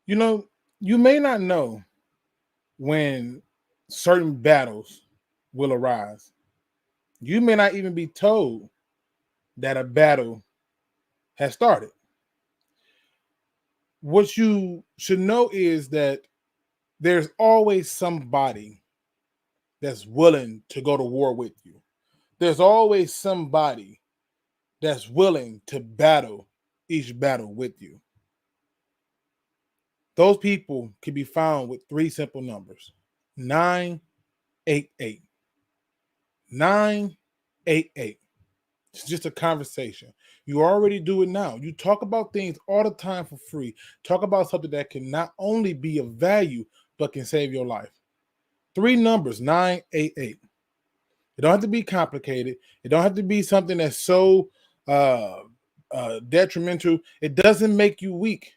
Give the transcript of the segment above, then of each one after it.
You may not know when certain battles will arise. You may not even be told that a battle has started. What you should know is that there's always somebody that's willing to go to war with you. There's always somebody that's willing to battle each battle with you. Those people can be found with 3 simple numbers: 988. 988. It's just a conversation. You already do it now. You talk about things all the time for free. Talk about something that can not only be of value, but can save your life. 3 numbers, 988. It don't have to be complicated. It don't have to be something that's so detrimental. It doesn't make you weak.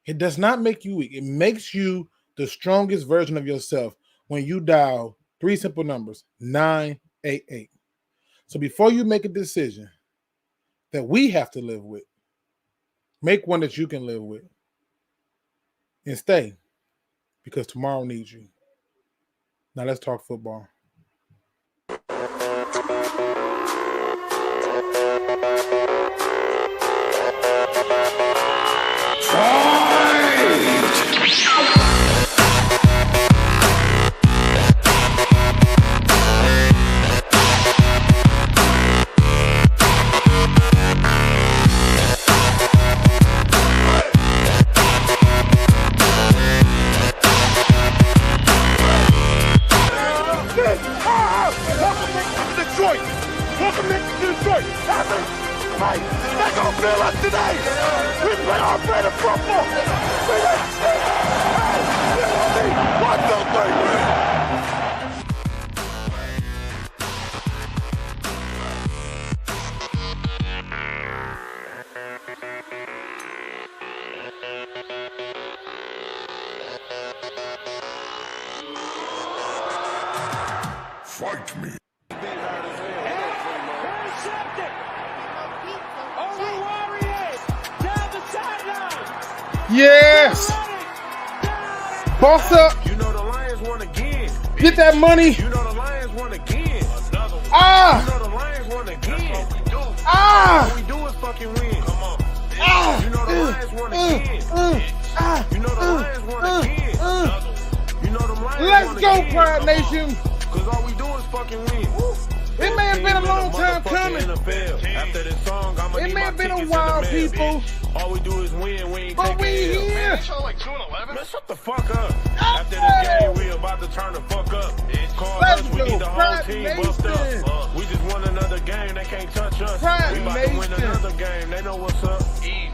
It does not make you weak. It makes you the strongest version of yourself when you dial 3 simple numbers, 988. So before you make a decision that we have to live with, make one that you can live with and stay, because tomorrow needs you. Now let's talk football. Welcome to Detroit. Right. They're going to feel us today. We play our brand of football. What the thing? Fight me. Yes! Boss up! You know the Lions won again. Get that money! You know the Lions won again. Ah! You know the Lions won again. Ah! All we do is fucking win. Come on. Ah! You know the Lions won again. You know the Lions won again. You know the Lions Let's won go, again. Pride Nation! Cause all we do is fucking win. It may have been a long time coming. After this song, It may have been a while, people. All we do is win. We ain't But we taking L. here. Show like 2 and 11. Man, shut the fuck up. After this game, we about to turn the fuck up. Call Let's us, we go, need the whole Pride team Nation. buffed up. We just won another game, they can't touch us. Pride We about to win Nation. another game, they know what's up.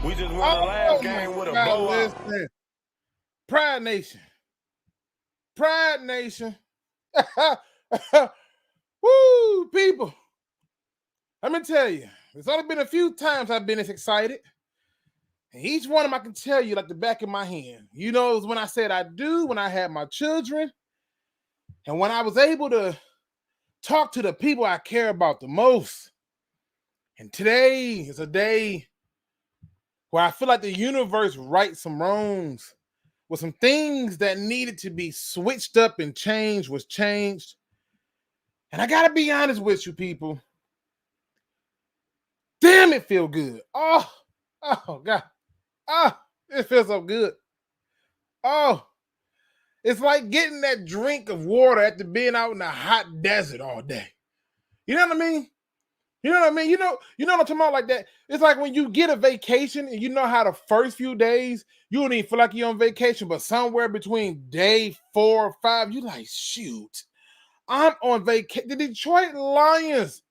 We just won the last game with a blowout. Listen. Pride Nation. Pride Nation. Woo, people. Let me tell you, there's only been a few times I've been this excited. And each one of them I can tell you like the back of my hand. You know, it was when I said I do, when I had my children, and when I was able to talk to the people I care about the most. And today is a day where I feel like the universe rights some wrongs, with some things that needed to be switched up and changed was changed. And I got to be honest with you, people. Damn, it feel good. Oh, God. Oh, it feels so good. Oh, it's like getting that drink of water after being out in the hot desert all day. You know what I mean? You know what I mean? You know what I'm talking about like that? It's like when you get a vacation and you know how the first few days, you don't even feel like you're on vacation, but somewhere between day 4 or 5, you like, shoot, I'm on vacation. The Detroit Lions,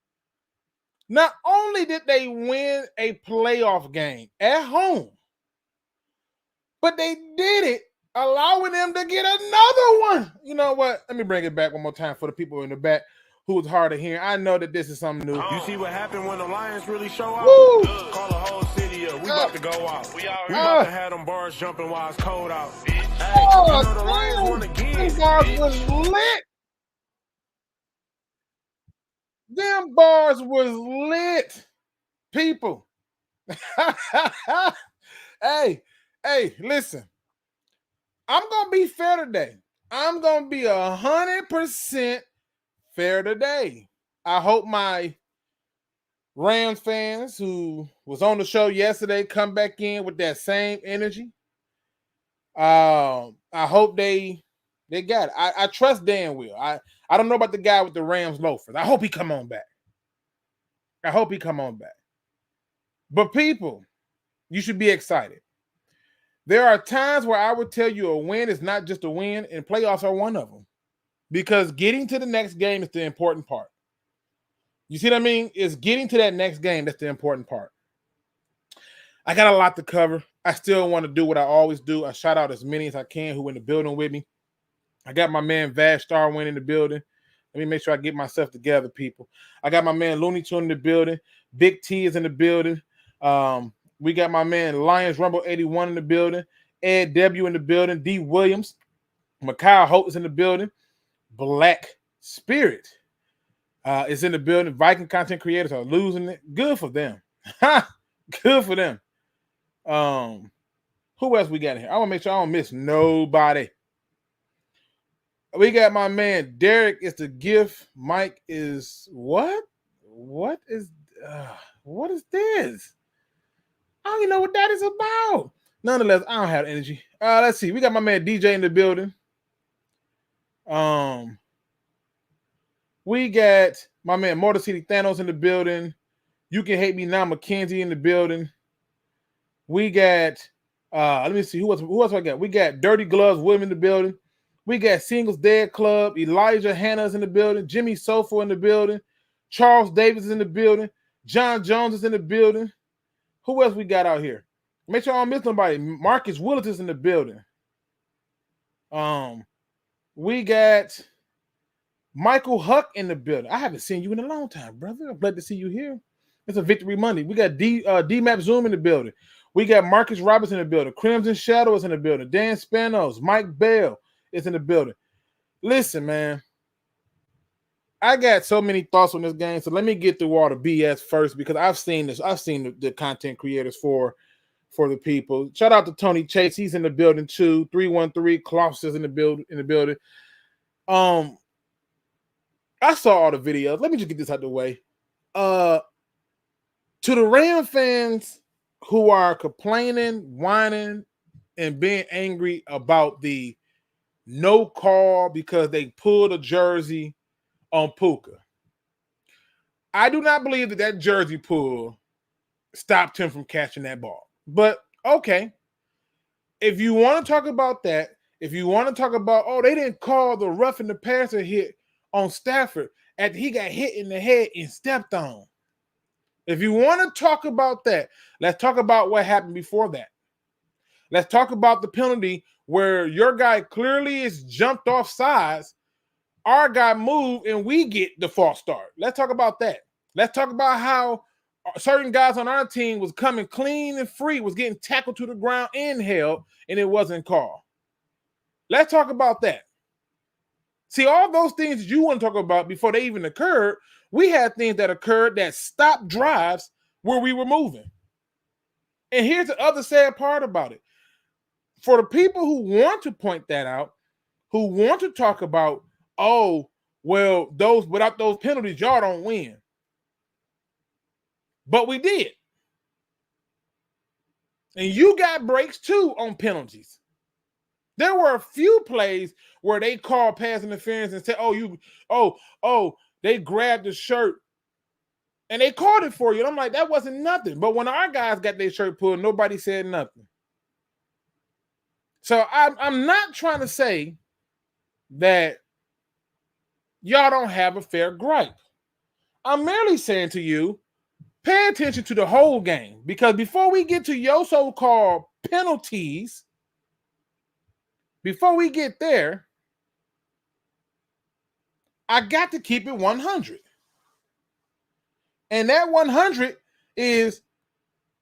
not only did they win a playoff game at home, but they did it, allowing them to get another one. You know what? Let me bring it back one more time for the people in the back who was hard of hearing. I know that this is something new. You see what happened when the Lions really show out? Woo! Call the whole city up. We about to go out. We about to have them bars jumping while it's cold out. Hey, you know the Lions won again. These bars was lit. Them bars was lit, people. Hey, Hey, listen. I'm gonna be fair today. I'm gonna be 100% fair today. I hope my Rams fans who was on the show yesterday come back in with that same energy. I hope they got it. I trust Dan Will. I don't know about the guy with the Rams loafers. I hope he come on back. But people, you should be excited. There are times where I would tell you a win is not just a win, and playoffs are one of them. Because getting to the next game is the important part. You see what I mean? It's getting to that next game that's the important part. I got a lot to cover. I still want to do what I always do. I shout out as many as I can who in the building with me. I got my man Vash Starwin in the building. Let me make sure I get myself together, people. I got my man Looney Tune in the building. Big T is in the building. We got my man Lions Rumble 81 in the building. Ed W in the building. D Williams. Mikhail Hope is in the building. Black Spirit is in the building. Viking content creators are losing it. Good for them. Good for them. Who else we got in here? I want to make sure I don't miss nobody. We got my man Derek is the gift. Mike is what? What is this? I don't even know what that is about. Nonetheless, I don't have energy. Let's see. We got my man DJ in the building. We got my man Motor City Thanos in the building. You Can Hate Me Now Mackenzie in the building. We got let me see who else I got. We got Dirty Gloves William in the building. We got Singles Dead Club. Elijah Hannah's in the building. Jimmy Sofa in the building. Charles Davis is in the building. John Jones is in the building. Who else we got out here? Make sure I don't miss nobody. Marcus Willis is in the building. We got Michael Huck in the building. I haven't seen you in a long time, brother. I'm glad to see you here. It's a Victory Monday. We got D-Map Zoom in the building. We got Marcus Roberts in the building. Crimson Shadow is in the building. Dan Spanos. Mike Bell is in the building. Listen, man. I got so many thoughts on this game, so let me get through all the BS first because I've seen this. I've seen the content creators for the people. Shout out to Tony Chase. He's in the building too. 313 Kloss is in the building. I saw all the videos. Let me just get this out of the way. To the Ram fans who are complaining, whining, and being angry about the no call because they pulled a jersey on Puka. I do not believe that jersey pull stopped him from catching that ball. But, okay. If you want to talk about that, if you want to talk about, they didn't call the roughing the passer hit on Stafford after he got hit in the head and stepped on. If you want to talk about that, let's talk about what happened before that. Let's talk about the penalty where your guy clearly is jumped off sides. Our guy moved and we get the false start. Let's talk about that. Let's talk about how certain guys on our team was coming clean and free, was getting tackled to the ground and held, and it wasn't called. Let's talk about that. See, all those things you want to talk about before they even occurred, we had things that occurred that stopped drives where we were moving. And here's the other sad part about it. For the people who want to point that out, who want to talk about, without those penalties, y'all don't win. But we did. And you got breaks too on penalties. There were a few plays where they called pass interference and said, they grabbed the shirt and they called it for you. And I'm like, that wasn't nothing. But when our guys got their shirt pulled, nobody said nothing. So I'm not trying to say that y'all don't have a fair gripe. I'm merely saying to you, pay attention to the whole game, because before we get to your so-called penalties, before we get there, I got to keep it 100. And that 100 is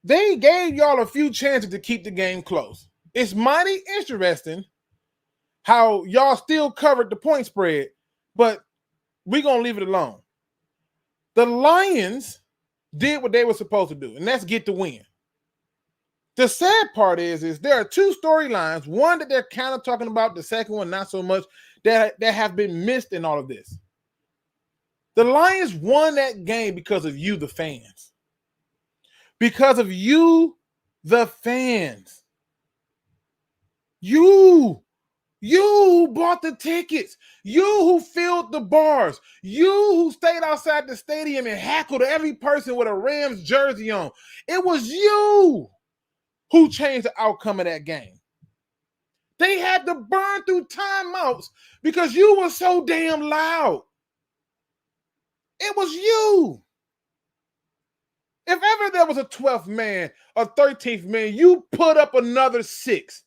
they gave y'all a few chances to keep the game close. It's mighty interesting how y'all still covered the point spread, but we're going to leave it alone. The Lions did what they were supposed to do, and that's get the win. The sad part is there are two storylines, one that they're kind of talking about, the second one not so much, that have been missed in all of this. The Lions won that game because of you, the fans. Because of you, the fans. You who bought the tickets. You who filled the bars. You who stayed outside the stadium and hackled every person with a Rams jersey on. It was you who changed the outcome of that game. They had to burn through timeouts because you were so damn loud. It was you. If ever there was a 12th man, a 13th man, you put up another 6.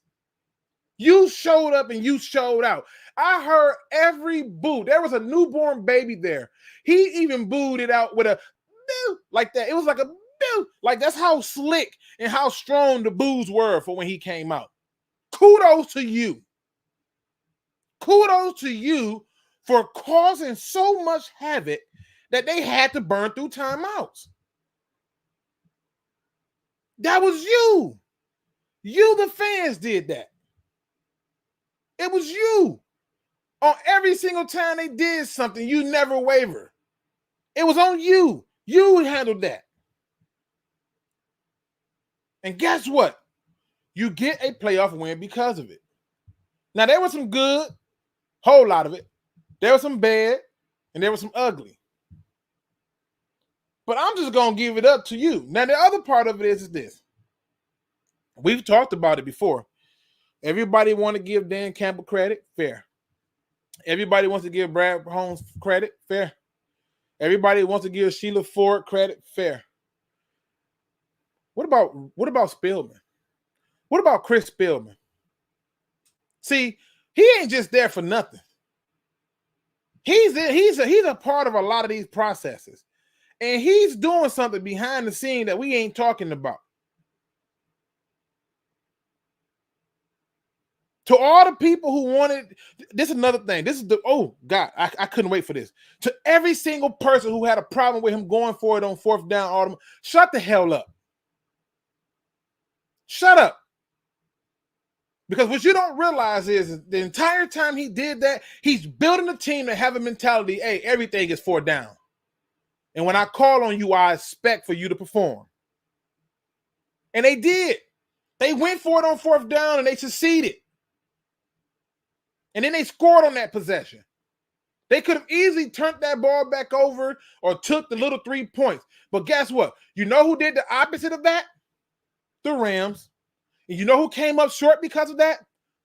You showed up and you showed out. I heard every boo. There was a newborn baby there. He even booed it out with a boo like that. It was like a boo. Like that's how slick and how strong the boos were for when he came out. Kudos to you. Kudos to you for causing so much havoc that they had to burn through timeouts. That was you. You, the fans, did that. It was you. On every single time they did something, you never wavered. It was on you. You handled that. And guess what? You get a playoff win because of it. Now, there was some good, whole lot of it. There was some bad, and there was some ugly. But I'm just going to give it up to you. Now, the other part of it is this. We've talked about it before. Everybody want to give Dan Campbell credit? Fair. Everybody wants to give Brad Holmes credit? Fair. Everybody wants to give Sheila Ford credit? Fair. What about Spielman? What about Chris Spielman? See, he ain't just there for nothing. He's a part of a lot of these processes. And he's doing something behind the scene that we ain't talking about. To all the people who wanted, this is another thing. This is I couldn't wait for this. To every single person who had a problem with him going for it on 4th down, shut the hell up. Shut up. Because what you don't realize is the entire time he did that, he's building a team that have a mentality, hey, everything is 4th down. And when I call on you, I expect for you to perform. And they did. They went for it on 4th down and they succeeded. And then they scored on that possession. They could have easily turned that ball back over or took the little 3 points. But guess what? You know who did the opposite of that? The Rams. And you know who came up short because of that?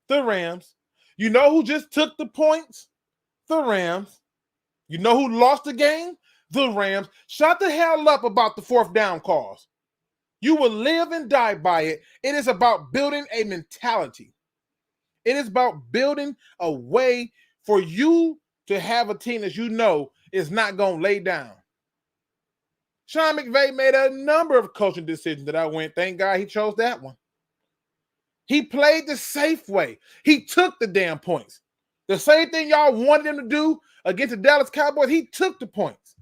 The Rams. You know who just took the points? The Rams. You know who lost the game? The Rams. Shut the hell up about the 4th down calls. You will live and die by it. It is about building a mentality. It is about building a way for you to have a team that you know is not going to lay down. Sean McVay made a number of coaching decisions that I went, thank God he chose that one. He played the safe way. He took the damn points. The same thing y'all wanted him to do against the Dallas Cowboys, he took the points.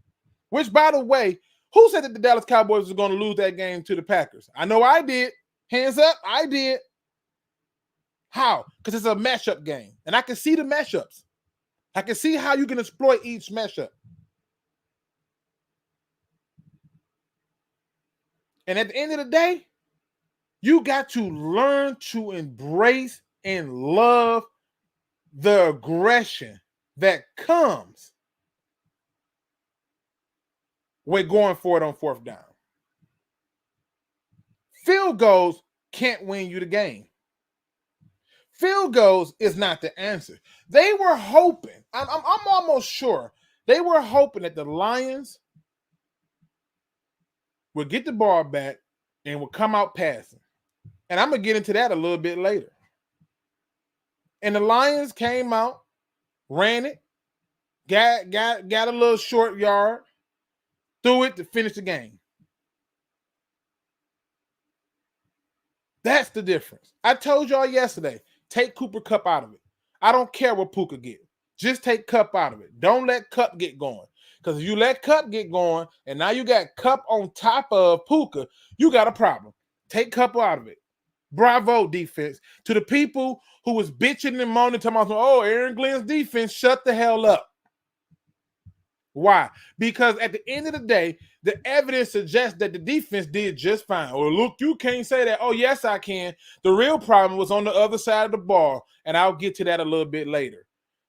Which, by the way, who said that the Dallas Cowboys was going to lose that game to the Packers? I know I did. Hands up, I did. How? Because it's a matchup game. And I can see the matchups. I can see how you can exploit each matchup. And at the end of the day, you got to learn to embrace and love the aggression that comes with going for it on 4th down. Field goals can't win you the game. Field goals is not the answer. They were hoping, I'm almost sure, they were hoping that the Lions would get the ball back and would come out passing. And I'm going to get into that a little bit later. And the Lions came out, ran it, got a little short yard, threw it to finish the game. That's the difference. I told y'all yesterday, take Cooper Kupp out of it. I don't care what Puka get. Just take Kupp out of it. Don't let Kupp get going. Because if you let Kupp get going, and now you got Kupp on top of Puka, you got a problem. Take Kupp out of it. Bravo, defense. To the people who was bitching and moaning, talking about, oh, Aaron Glenn's defense, shut the hell up. Why? Because at the end of the day, the evidence suggests that the defense did just fine. Or look, you can't say that. Oh, yes, I can. The real problem was on the other side of the ball, and I'll get to that a little bit later.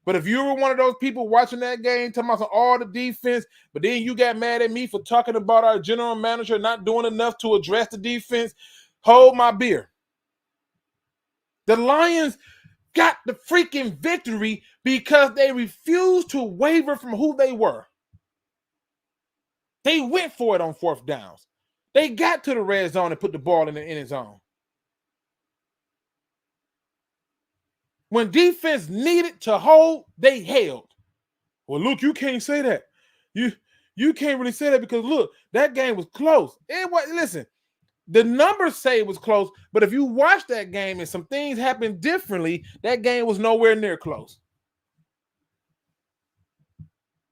But if you were one of those people watching that game, talking about all the defense, but then you got mad at me for talking about our general manager not doing enough to address the defense, hold my beer. The Lions got the freaking victory because they refused to waver from who they were. They went for it on fourth downs. They got to the red zone and put the ball in the end zone. When defense needed to hold, they held. Well, look, you can't say that. You can't really say that because, look, that game was close. It was, listen, the numbers say it was close, but if you watch that game and some things happened differently, that game was nowhere near close.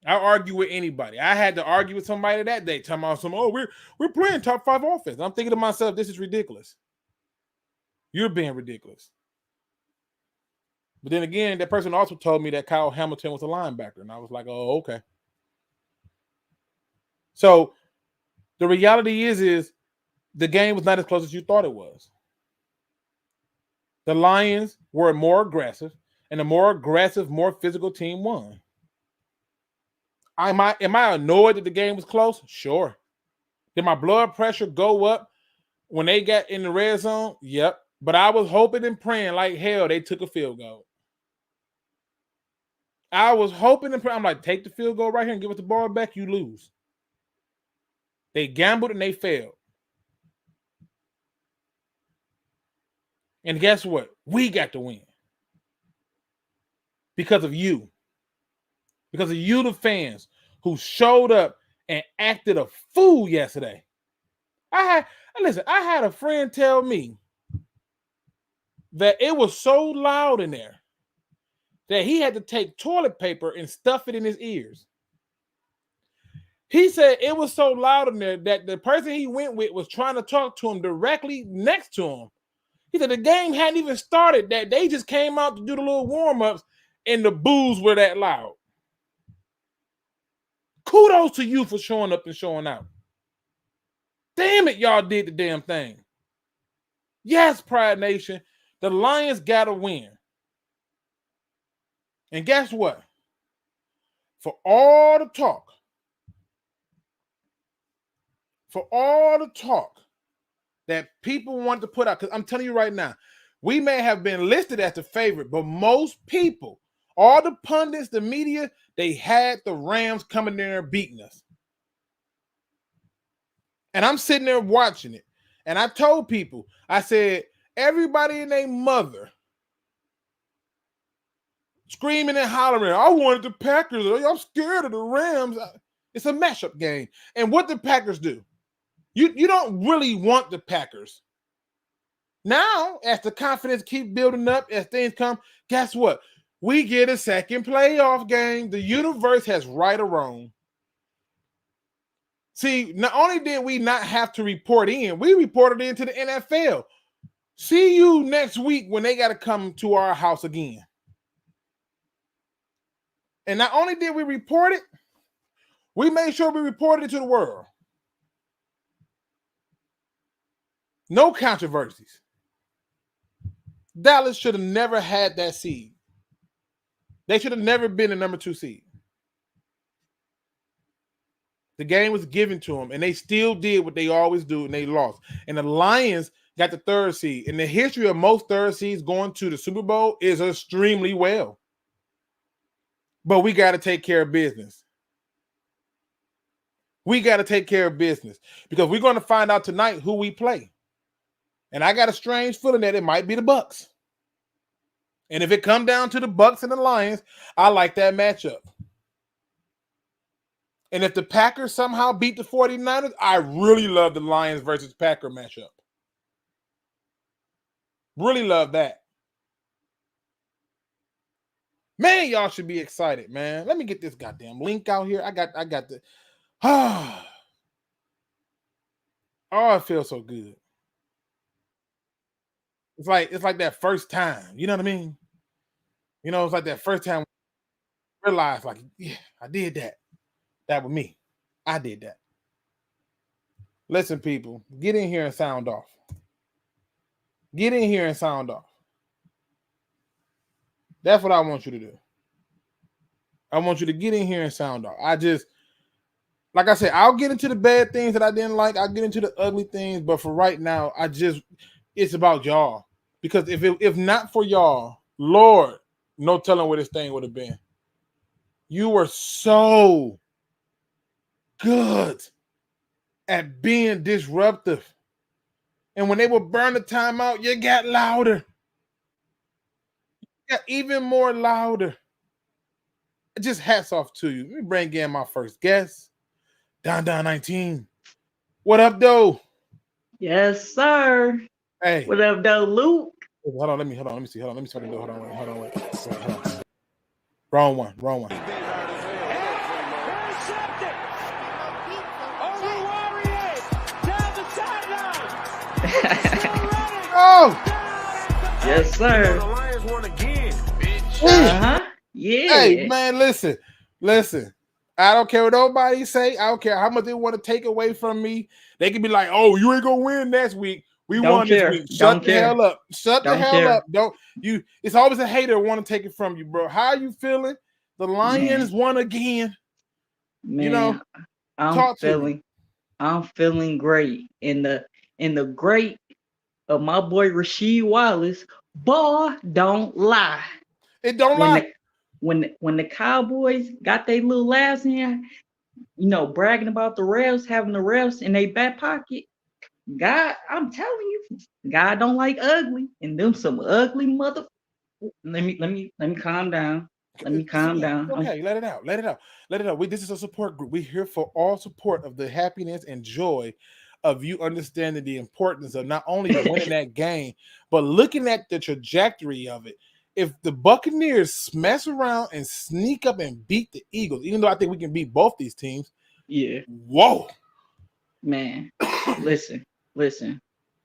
I'll argue with anybody. I had to argue with somebody that day, talking about we're playing top 5 offense. I'm thinking to myself, this is ridiculous. You're being ridiculous. But then again, that person also told me that Kyle Hamilton was a linebacker, and I was like, oh, okay. So the reality is the game was not as close as you thought it was. The Lions were more aggressive, and the more aggressive, more physical team won. Am I annoyed that the game was close? Sure. Did my blood pressure go up when they got in the red zone? Yep. But I was hoping and praying like hell they took a field goal. I was hoping and praying. I'm like, take the field goal right here and give us the ball back, you lose. They gambled and they failed. And guess what? We got to win. Because of you. Because of you, the fans, who showed up and acted a fool yesterday. I had a friend tell me that it was so loud in there that he had to take toilet paper and stuff it in his ears. He said it was so loud in there that the person he went with was trying to talk to him directly next to him. He said the game hadn't even started, that they just came out to do the little warm-ups and the boos were that loud. Kudos to you for showing up and showing out. Damn it, y'all did the damn thing. Yes, Pride Nation, the Lions got to win. And guess what? For all the talk that people want to put out, because I'm telling you right now, we may have been listed as the favorite, but most people, all the pundits, the media, they had the Rams coming in there beating us. And I'm sitting there watching it. And I told people, I said, everybody and their mother screaming and hollering, I wanted the Packers. I'm scared of the Rams. It's a matchup game. And what the Packers do? You don't really want the Packers. Now, as the confidence keep building up, as things come, guess what? We get a second playoff game. The universe has right or wrong. See, not only did we not have to report in, we reported into the NFL. See you next week when they got to come to our house again. And not only did we report it, we made sure we reported it to the world. No controversies. Dallas should have never had that seed. They should have never been the number 2 seed. The game was given to them, and they still did what they always do, and they lost. And the Lions got the 3rd seed. And the history of most 3rd seeds going to the Super Bowl is extremely well. But we got to take care of business. We got to take care of business because we're going to find out tonight who we play. And I got a strange feeling that it might be the Bucs. And if it come down to the Bucs and the Lions, I like that matchup. And if the Packers somehow beat the 49ers, I really love the Lions versus Packer matchup. Really love that. Man, y'all should be excited, man. Let me get this goddamn link out here. I got the oh, it feels so good. It's like that first time. You know what I mean? You know, it's like that first time I realized, like, yeah, I did that. That was me. I did that. Listen, people, get in here and sound off. Get in here and sound off. That's what I want you to do. I want you to get in here and sound off. Like I said, I'll get into the bad things that I didn't like. I'll get into the ugly things. But for right now, it's about y'all. Because if not for y'all, Lord, no telling where this thing would have been. You were so good at being disruptive. And when they would burn the timeout, you got louder. You got even more louder. Just hats off to you. Let me bring in my first guest, Don 19. What up, though? Yes, sir. Hey. What up, though, Luke? Hold on. Let me see. Hold on. Wait. Wrong one. Oh! Yes, sir. Yeah. Hey, man, listen. I don't care what nobody say. I don't care how much they want to take away from me. They can be like, "Oh, you ain't gonna win next week. We won this week." Shut the hell up. Shut the hell up. Don't you? It's always a hater want to take it from you, bro. How are you feeling? The Lions won again. Man, you know, I'm feeling great. In the great of my boy Rasheed Wallace, boy, don't lie. It don't lie. When the Cowboys got their little laughs in, bragging about the refs, having the refs in their back pocket. God, I'm telling you, God don't like ugly, and them some ugly mother. Let me calm down. Let me calm down. Okay, let it out. This is a support group. We're here for all support of the happiness and joy of you understanding the importance of not only winning that game, but looking at the trajectory of it. If the Buccaneers mess around and sneak up and beat the Eagles, even though I think we can beat both these teams, yeah. Whoa, man, listen.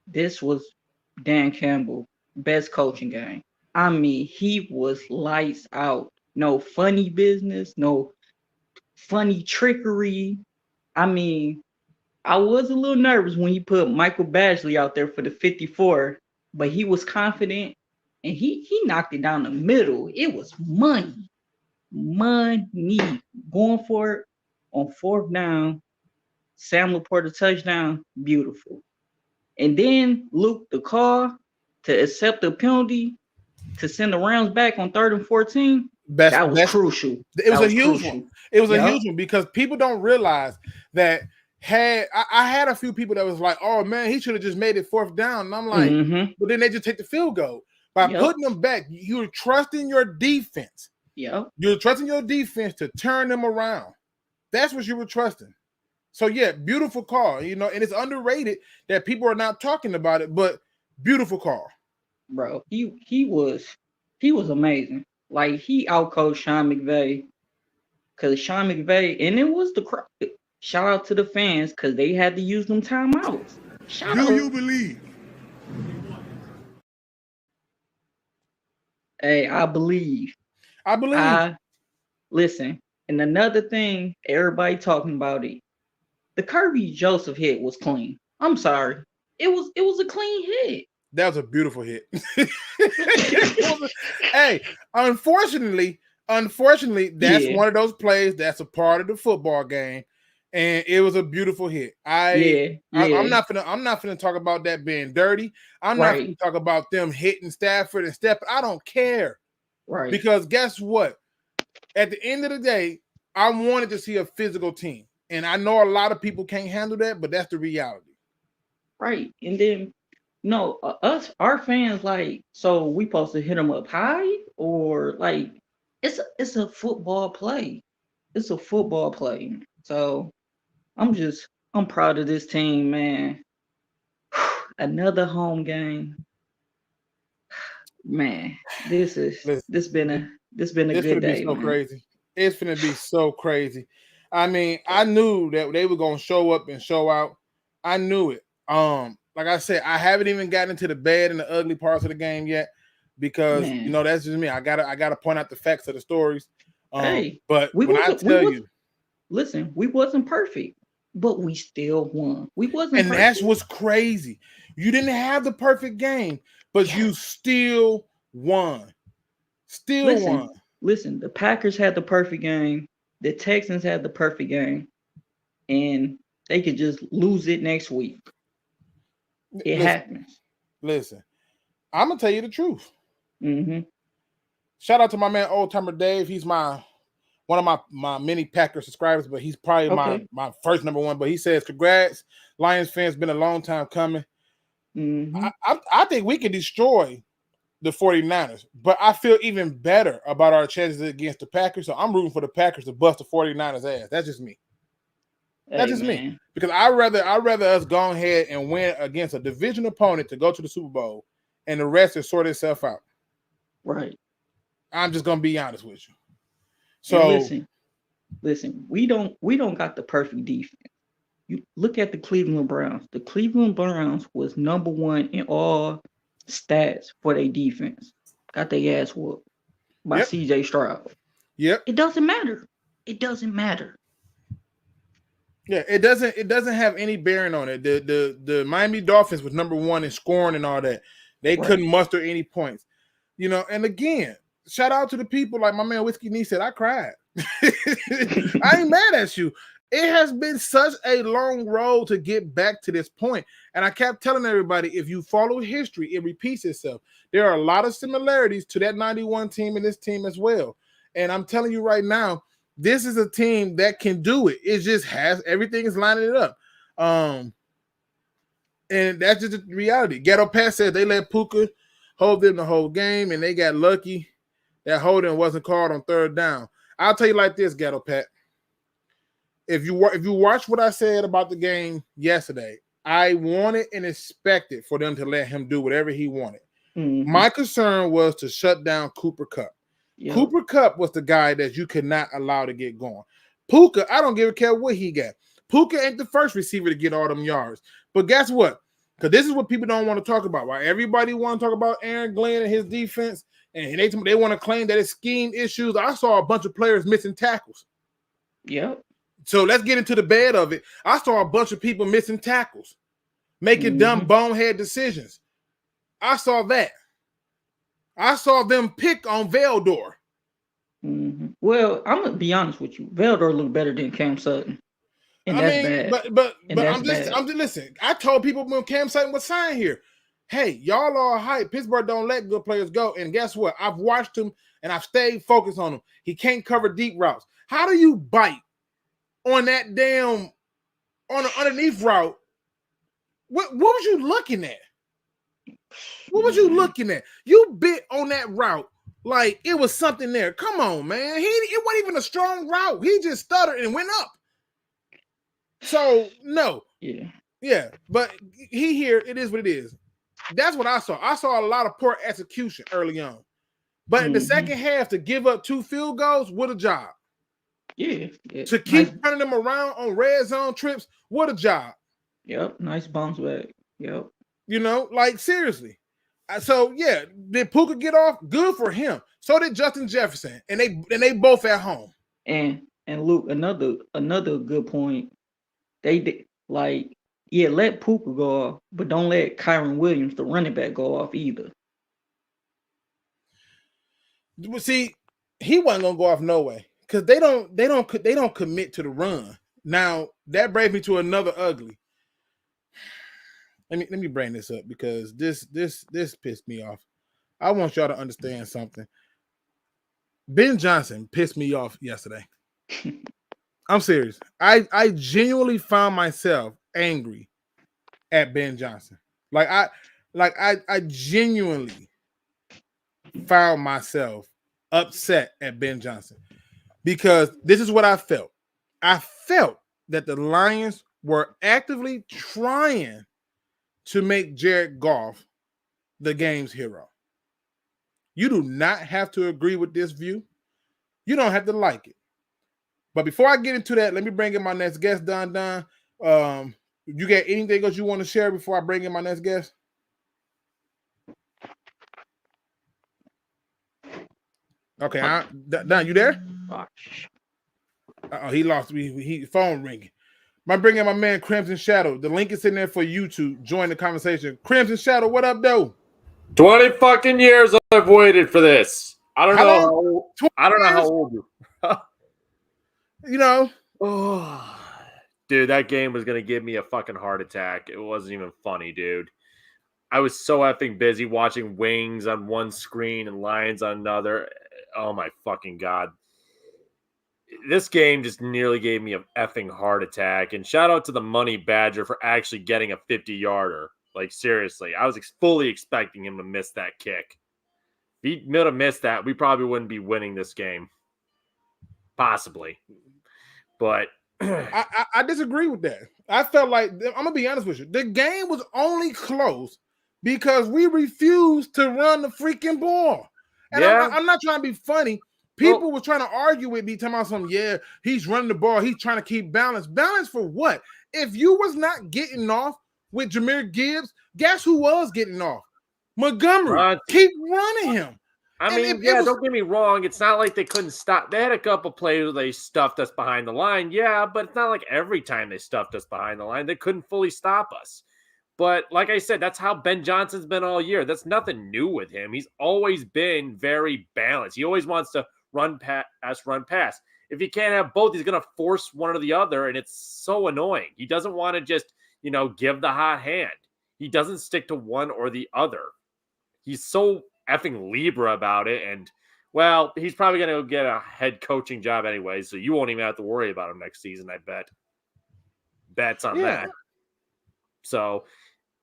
This was Dan Campbell best coaching game. I mean, he was lights out. No funny business, no funny trickery. I mean, I was a little nervous when he put Michael Badgley out there for the 54, but he was confident. And he knocked it down the middle. It was money. Going for it on fourth down. Sam Laporta touchdown. Beautiful. And then Luke, the call to accept the penalty to send the Rams back on 3rd and 14. That was crucial. It was a huge one. It was a huge one because people don't realize that I had a few people that was like, "Oh man, he should have just made it 4th down." And I'm like, but then they just take the field goal. By putting them back, you're trusting your defense. Yeah. You're trusting your defense to turn them around. That's what you were trusting. So, yeah, beautiful call, and it's underrated that people are not talking about it, but beautiful call. Bro, he was amazing. Like, he outcoached Sean McVay because Sean McVay, and it was the crowd. Shout out to the fans because they had to use them timeouts. Do you believe? Hey, I believe. Listen, and another thing, everybody talking about it. The Kirby Joseph hit was clean. I'm sorry. It was a clean hit. That was a beautiful hit. Hey, unfortunately, that's one of those plays that's a part of the football game. And it was a beautiful hit. I'm not gonna talk about that being dirty. I'm not gonna talk about them hitting Stafford and Stepping. I don't care. Right. Because guess what? At the end of the day, I wanted to see a physical team. And I know a lot of people can't handle that, but that's the reality. Right. And then our fans, like, so we supposed to hit them up high, or like it's a football play. It's a football play. So I'm proud of this team, man. Another home game. Man, this been a good day. So crazy. It's gonna be so crazy. I mean, I knew that they were gonna show up and show out. I knew it. like I said, I haven't even gotten into the bad and the ugly parts of the game yet because Man. you know that's just me. I gotta point out the facts of the stories. Hey, but we when I wasn't. tell you, Listen, we wasn't perfect, but we still won. We wasn't, and perfect. that's what's crazy. You didn't have the perfect game, but you still won. Still won. Listen, the Packers had the perfect game. The Texans had the perfect game, and they could just lose it next week. It happens. Listen, I'm gonna tell you the truth. Mm-hmm. Shout out to my man Old Timer Dave. He's one of my many Packer subscribers, but he's probably my first number one. But he says, "Congrats, Lions fans. Been a long time coming." Mm-hmm. I think we can destroy the 49ers, but I feel even better about our chances against the Packers. So I'm rooting for the Packers to bust the 49ers ass. That's just me. That's just me. Because I'd rather us go ahead and win against a division opponent to go to the Super Bowl and the rest is sort itself out. Right. I'm just gonna be honest with you. So and listen, we don't got the perfect defense. You look at the Cleveland Browns. The Cleveland Browns was number one in all stats for their defense. Got their ass whooped by CJ Stroud. Yep. It doesn't matter. It doesn't matter. Yeah, it doesn't have any bearing on it. The Miami Dolphins was number one in scoring and all that. They couldn't muster any points. You know, and again, shout out to the people like my man Whiskey Nee said, I cried. I ain't mad at you. It has been such a long road to get back to this point. And I kept telling everybody, if you follow history, it repeats itself. There are a lot of similarities to that 91 team and this team as well. And I'm telling you right now, this is a team that can do it. It just has everything is lining it up. And that's just the reality. Ghetto Pat said they let Puka hold them the whole game, and they got lucky that holding wasn't called on third down. I'll tell you like this, Ghetto Pat. If you watch what I said about the game yesterday, I wanted and expected for them to let him do whatever he wanted. Mm-hmm. My concern was to shut down Cooper Kupp. Yep. Cooper Kupp was the guy that you could not allow to get going. Puka, I don't give a care what he got. Puka ain't the first receiver to get all them yards. But guess what? Because this is what people don't want to talk about, right? Everybody want to talk about Aaron Glenn and his defense, and they want to claim that it's scheme issues. I saw a bunch of players missing tackles. Yep. So let's get into the bed of it. I saw a bunch of people missing tackles, making dumb bonehead decisions. I saw that. I saw them pick on Valdor. Mm-hmm. Well, I'm gonna be honest with you. Valdor looked better than Cam Sutton, and that's bad. But I'm just listen. I told people when Cam Sutton was signed here, hey, y'all are hype. Pittsburgh don't let good players go. And guess what? I've watched him and I've stayed focused on him. He can't cover deep routes. How do you bite on that damn on an underneath route? What was you looking at? What was you looking at? You bit on that route like it was something there. Come on, man. It wasn't even a strong route. He just stuttered and went up. So, no. Yeah. But it is what it is. That's what I saw. I saw a lot of poor execution early on. But in the second half, to give up 2 field goals, what a job. Yeah. To keep turning them around on red zone trips, what a job. Yep. Nice bounce back. Yep. You know, like seriously. So yeah, did Puka get off? Good for him. So did Justin Jefferson, and they both at home. And Luke, another good point. They did let Puka go off, but don't let Kyron Williams, the running back, go off either. See, he wasn't gonna go off no way because they don't commit to the run. Now that brings me to another ugly. Let me bring this up because this pissed me off. I want y'all to understand something. Ben Johnson pissed me off yesterday. I'm serious. I genuinely found myself angry at Ben Johnson. I genuinely found myself upset at Ben Johnson because this is what I felt. I felt that the Lions were actively trying to make Jared Goff the game's hero. You do not have to agree with this view. You don't have to like it. But before I get into that, let me bring in my next guest, Don. You got anything else you want to share before I bring in my next guest? Okay, Don, you there? He lost me. He phone ringing. I'm bringing my man Crimson Shadow. The link is in there for you to join the conversation. Crimson Shadow, what up, though? 20 fucking years I've waited for this. I don't know how old you are. You know. Oh, dude, that game was going to give me a fucking heart attack. It wasn't even funny, dude. I was so effing busy watching Wings on one screen and Lions on another. Oh, my fucking God. This game just nearly gave me an effing heart attack. And shout out to the Money Badger for actually getting a 50-yarder. Like, seriously, I was fully expecting him to miss that kick. If he would have missed that, we probably wouldn't be winning this game. Possibly. But I disagree with that. I felt like, I'm going to be honest with you, the game was only close because we refused to run the freaking ball. And yeah. I'm not trying to be funny. People were trying to argue with me, talking about something, he's running the ball. He's trying to keep balance. Balance for what? If you was not getting off with Jahmyr Gibbs, guess who was getting off? Montgomery. Keep running him. I mean, don't get me wrong. It's not like they couldn't stop. They had a couple plays where they stuffed us behind the line. Yeah, but it's not like every time they stuffed us behind the line, they couldn't fully stop us. But like I said, that's how Ben Johnson's been all year. That's nothing new with him. He's always been very balanced. He always wants to run pass. If he can't have both, he's going to force one or the other, and it's so annoying. He doesn't want to just, give the hot hand. He doesn't stick to one or the other. He's so effing Libra about it, and, well, he's probably going to get a head coaching job anyway, so you won't even have to worry about him next season, I bet. Bets on that. So,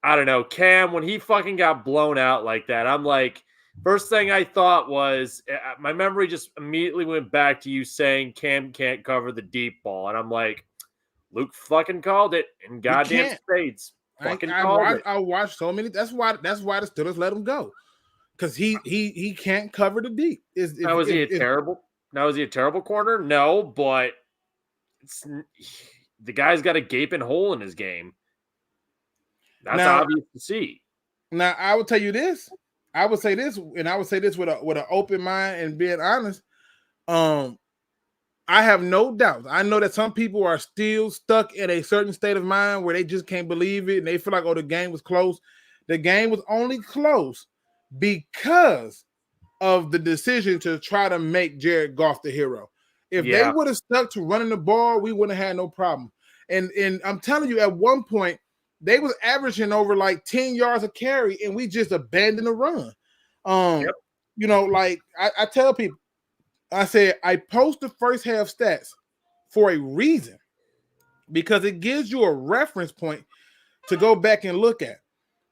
I don't know. Cam, when he fucking got blown out like that, I'm like, first thing I thought was, my memory just immediately went back to you saying Cam can't cover the deep ball. And I'm like, Luke fucking called it in goddamn spades. I watched so many. That's why the Steelers let him go. Because he can't cover the deep. Now, was he a terrible corner? No, but the guy's got a gaping hole in his game. That's obvious to see. Now, I will tell you this. I would say this, and I would say this with an open mind and being honest. I have no doubt. I know that some people are still stuck in a certain state of mind where they just can't believe it, and they feel like, the game was close. The game was only close because of the decision to try to make Jared Goff the hero. If they would have stuck to running the ball, we wouldn't have had no problem. And I'm telling you, at one point, they was averaging over like 10 yards a carry, and we just abandoned the run. I tell people, I said, I post the first half stats for a reason, because it gives you a reference point to go back and look at.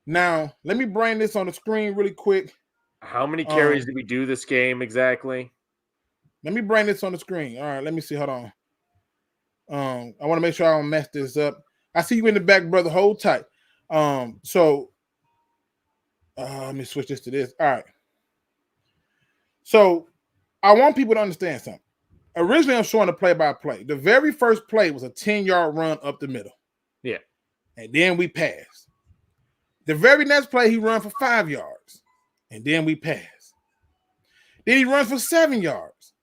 Now, let me bring this on the screen really quick. How many carries did we do this game exactly? Let me bring this on the screen. All right, let me see. Hold on. I want to make sure I don't mess this up. I see you in the back, brother. Hold tight. Let me switch this to this. All right. So I want people to understand something. Originally, I'm showing the play-by-play. The very first play was a 10-yard run up the middle. Yeah. And then we passed. The very next play, he run for 5 yards. And then we passed. Then he runs for 7 yards.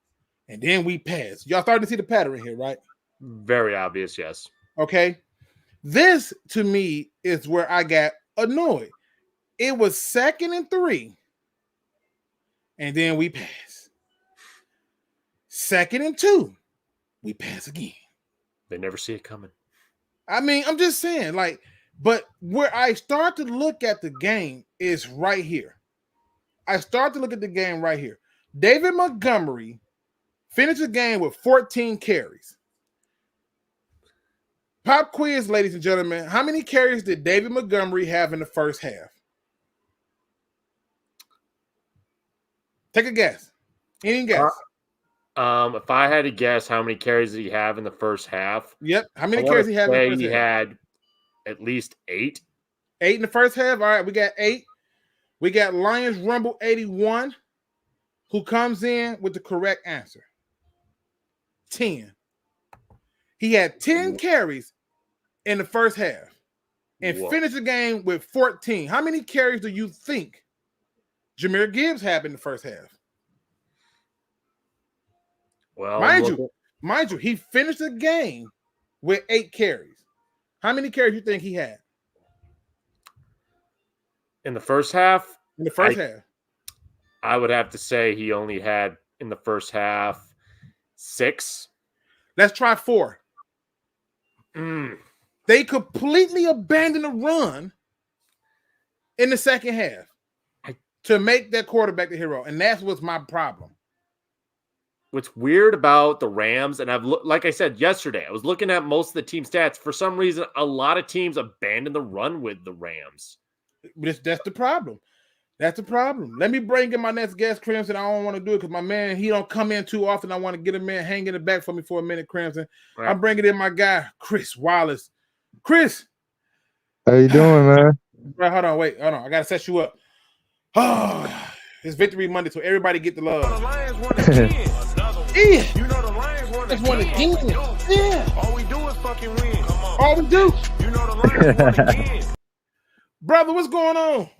And then we passed. Y'all starting to see the pattern here, right? Very obvious, yes. Okay. This, to me, is where I got annoyed. It was 2nd and 3. And then we pass. 2nd and 2. We pass again. They never see it coming. I mean, I'm just saying, but where I start to look at the game is right here. I start to look at the game right here. David Montgomery finished the game with 14 carries. Pop quiz, ladies and gentlemen. How many carries did David Montgomery have in the first half? Take a guess. Any guess? If I had to guess, how many carries did he have in the first half? Yep. How many carries did he have in the first half? He had at least 8. 8 in the first half? All right, we got 8. We got Lions Rumble 81, who comes in with the correct answer. 10. He had 10 carries in the first half. and finished the game with 14. How many carries do you think Jahmyr Gibbs had in the first half? Well, mind you, he finished the game with 8 carries. How many carries do you think he had? In the first half? In the first half. I would have to say he only had, in the first half, 6. Let's try 4. They completely abandoned the run in the second half to make their quarterback the hero, and that's what's my problem. What's weird about the Rams, and like I said yesterday, I was looking at most of the team stats. For some reason, a lot of teams abandon the run with the Rams. That's the problem. That's the problem. Let me bring in my next guest, Crimson. I don't want to do it because my man, he don't come in too often. I want to get a man hang in the back for me for a minute, Crimson. Right. I'm bringing in my guy, Chris Wallace. Chris. How you doing, man? Right, hold on. I got to set you up. Oh, it's Victory Monday, so everybody get the love. Yeah. You know the Lions won Just won again. Yeah. All we do is fucking win. Come on. All we do. You know the Lions won again. Brother, what's going on?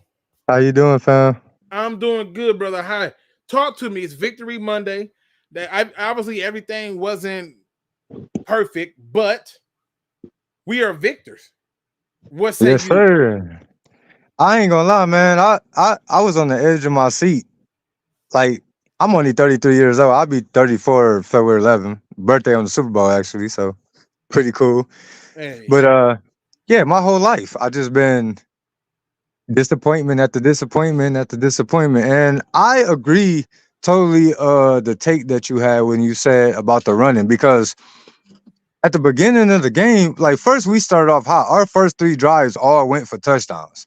How you doing, fam? I'm doing good, brother. Hi. Talk to me. It's Victory Monday. Obviously everything wasn't perfect, but we are victors. What say yes, you? Sir. I ain't gonna lie, man. I was on the edge of my seat. Like, I'm only 33 years old. I'll be 34 February 11th. Birthday on the Super Bowl, actually. So pretty cool. Hey. But yeah, my whole life I just been disappointment after disappointment after disappointment. And I agree totally the take that you had when you said about the running, because at the beginning of the game, like, first we started off hot. Our first 3 drives all went for touchdowns.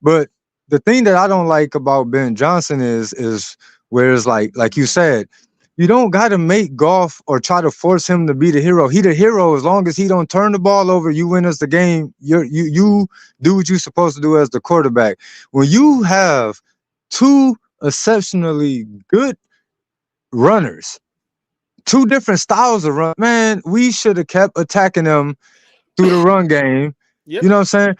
But the thing that I don't like about Ben Johnson is where it's like you said, you don't got to make Goff or try to force him to be the hero. He the hero as long as he don't turn the ball over. You win us the game. You do what you're supposed to do as the quarterback. When you have 2 exceptionally good runners, 2 different styles of run, man, we should have kept attacking them through the run game. Yep. You know what I'm saying?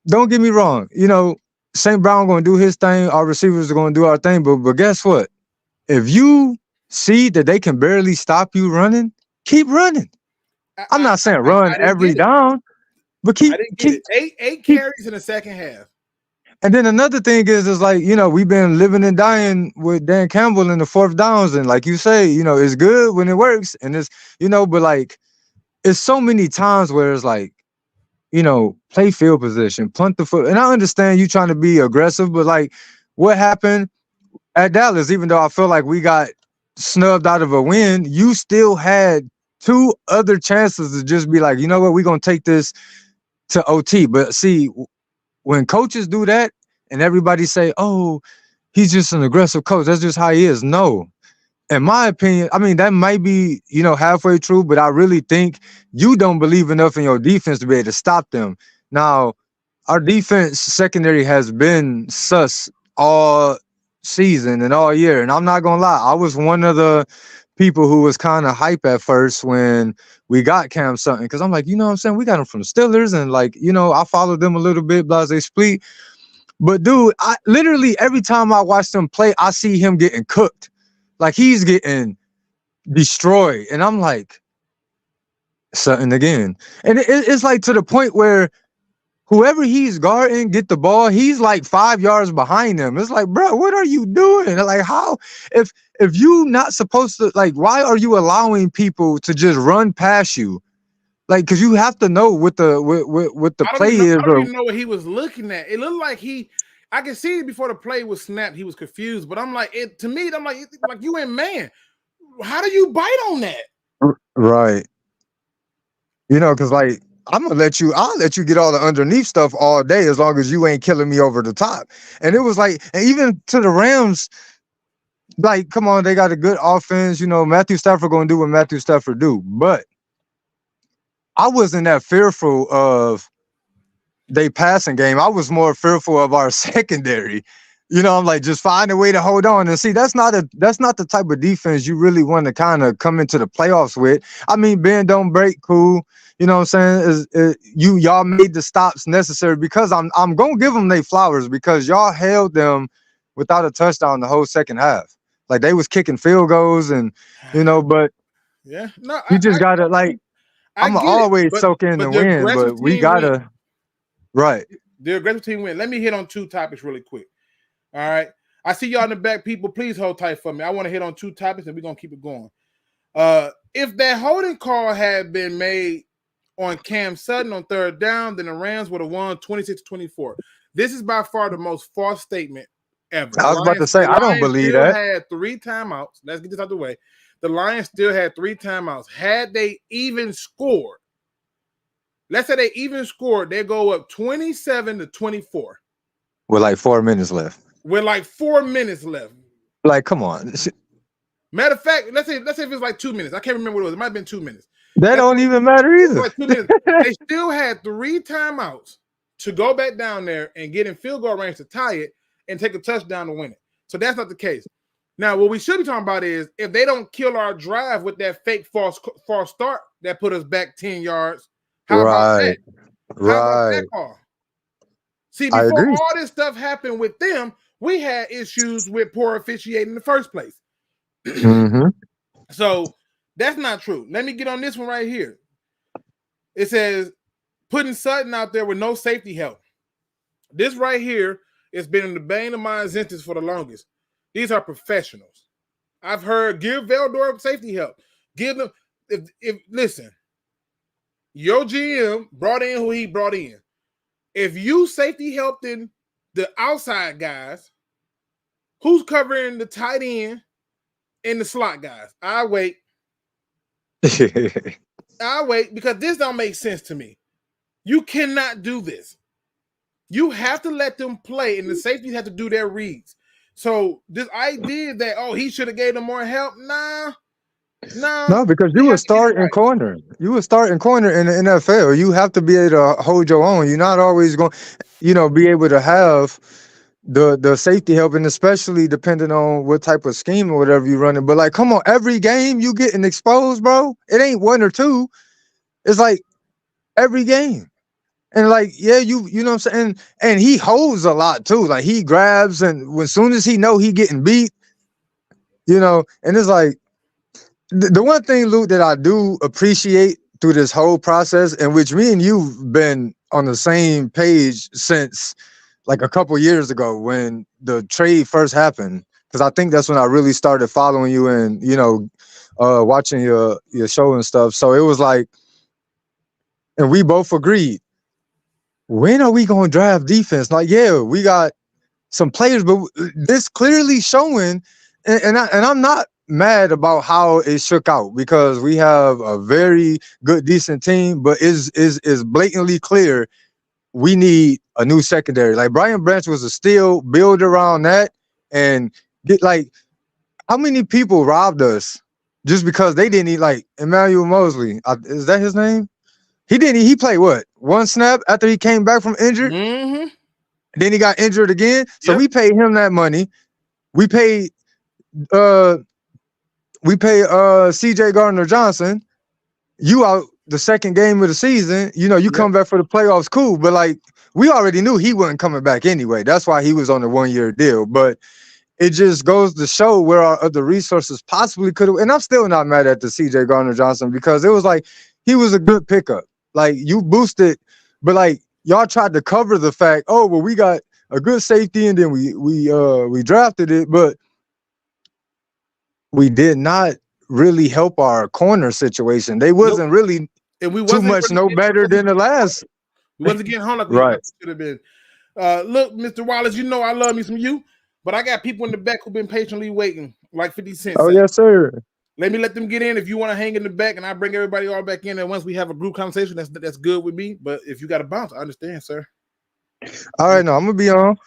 Don't get me wrong. You know, St. Brown going to do his thing. Our receivers are going to do our thing. But guess what? If you see that they can barely stop you running, keep running. I'm not saying run every down, but keep 8 carries in the second half. And then another thing is like, you know, we've been living and dying with Dan Campbell in the 4th downs. And like you say, you know, it's good when it works. And it's, you know, but like, it's so many times where it's like, you know, play field position, punt the foot. And I understand you trying to be aggressive, but like what happened at Dallas, even though I feel like we got snubbed out of a win, you still had 2 other chances to just be like, you know what, we're going to take this to OT. But see, when coaches do that and everybody say, oh, he's just an aggressive coach, that's just how he is. No. In my opinion, I mean, that might be, you know, halfway true, but I really think you don't believe enough in your defense to be able to stop them. Now, our defense secondary has been sus all season and all year. And I'm not going to lie, I was one of the people who was kind of hype at first when we got Cam Sutton, because I'm like, you know what I'm saying? We got him from the Steelers, and like, you know, I followed them a little bit, blase split. But dude, I literally every time I watch them play, I see him getting cooked. Like, he's getting destroyed. And I'm like, Sutton again. And it's like to the point where whoever he's guarding get the ball, he's like 5 yards behind them. It's like, bro, what are you doing? Like, how, if you not supposed to, like, why are you allowing people to just run past you? Like, because you have to know what the play is. I don't even know what he was looking at. It looked like I could see it before the play was snapped. He was confused, but I'm like, to me, I'm like you ain't man. How do you bite on that? Right. You know, because like, I'll let you get all the underneath stuff all day as long as you ain't killing me over the top. And it was like, and even to the Rams, like, come on, they got a good offense. You know, Matthew Stafford going to do what Matthew Stafford do. But I wasn't that fearful of they passing game. I was more fearful of our secondary. You know, I'm like, just find a way to hold on. And see, that's not the type of defense you really want to kind of come into the playoffs with. I mean, bend don't break, cool. You know what I'm saying? Y'all made the stops necessary because I'm gonna give them their flowers because y'all held them without a touchdown the whole second half. Like they was kicking field goals and but yeah, no, you just gotta like I'm always soak in the win, but we gotta right. The aggressive team win. Let me hit on two topics really quick. All right. I see y'all in the back, people. Please hold tight for me. I want to hit on two topics and we're going to keep it going. If that holding call had been made on Cam Sutton on third down, then the Rams would have won 26-24. This is by far the most false statement ever. I was about to say, I don't believe that. Had 3 timeouts. Let's get this out of the way. The Lions still had 3 timeouts. Had they even scored, let's say they even scored, they go up 27-24. With like 4 minutes left. Like come on. Matter of fact, let's say if it's like 2 minutes. I can't remember what it was. It might have been 2 minutes. That don't even matter either. Like 2 minutes. They still had 3 timeouts to go back down there and get in field goal range to tie it and take a touchdown to win it. So that's not the case. Now, what we should be talking about is if they don't kill our drive with that fake false start that put us back 10 yards, how about that? How about that call? See, before all this stuff happened with them, we had issues with poor officiating in the first place. Mm-hmm. So that's not true. Let me get on this one right here. It says putting Sutton out there with no safety help. This right here has been the bane of my existence for the longest. These are professionals. I've heard give Valdor safety help. Give them if listen. Your GM brought in who he brought in. If you safety helped in the outside guys, who's covering the tight end and the slot guys? I wait. I wait because this don't make sense to me. You cannot do this. You have to let them play, and the safeties have to do their reads. So this idea that he should have gave them more help, no, because you were starting corner. You were starting corner in the NFL. You have to be able to hold your own. You're not always going, be able to have the safety help, and especially depending on what type of scheme or whatever you're running. But like, come on, every game you getting exposed, bro. It ain't 1 or 2. It's like every game. And like, yeah, you know what I'm saying? And he holds a lot too. Like he grabs, and as soon as he know he getting beat, and it's like, the one thing, Luke, that I do appreciate through this whole process, in which me and you've been on the same page since like a couple years ago when the trade first happened, because I think that's when I really started following you and, watching your show and stuff. So it was like, and we both agreed, when are we going to draft defense? Like, yeah, we got some players, but this clearly showing, and I'm not mad about how it shook out because we have a very good, decent team, but is blatantly clear we need a new secondary. Like Brian Branch was a steal, build around that, and get like how many people robbed us just because they didn't eat like Emmanuel Mosley? Is that his name? He played what? 1 snap after he came back from injured. Mm-hmm. Then he got injured again. So we paid him that money. We paid CJ Gardner-Johnson. You out the second game of the season, you come back for the playoffs, cool. But like we already knew he wasn't coming back anyway. That's why he was on the 1-year deal. But it just goes to show where our other resources possibly could have. And I'm still not mad at the CJ Gardner-Johnson because it was like he was a good pickup. Like you boosted, but like y'all tried to cover the fact, we got a good safety and then we drafted it, but we did not really help our corner situation. They wasn't really too much better than the last. We wasn't getting home like we should have been. Look, Mr. Wallace, I love me some you, but I got people in the back who've been patiently waiting, like 50 cents. Oh, yes, sir. Let them get in. If you want to hang in the back, and I bring everybody all back in, and once we have a group conversation, that's good with me. But if you got to bounce, I understand, sir. All right, no, I'm gonna be on.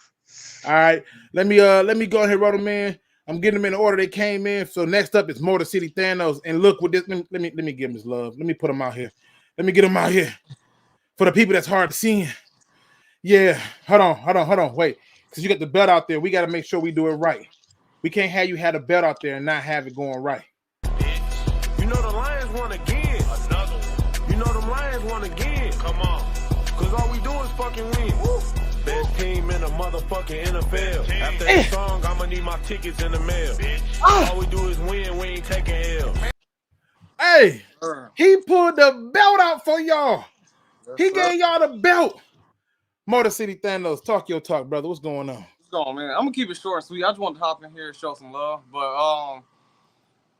All right, let me go ahead, roll them in. I'm getting them in the order they came in. So next up is Motor City Thanos, and look with this. Let me give him his love. Let me put him out here. Let me get him out here for the people that's hard to see. Yeah, hold on. Wait, because you got the belt out there. We got to make sure we do it right. We can't have you have a belt out there and not have it going right. You know the Lions won again. Another one. You know them Lions won again. Come on. Because all we do is fucking win. Woo. Best team in the motherfucking NFL. After this song, I'm going to need my tickets in the mail. All we do is win. We ain't taking L. Hey, he pulled the belt out for y'all. He gave y'all the belt. Motor City Thanos, talk your talk, brother. What's going on? What's going on, man? I'm gonna keep it short and sweet. I just wanted to hop in here and show some love. But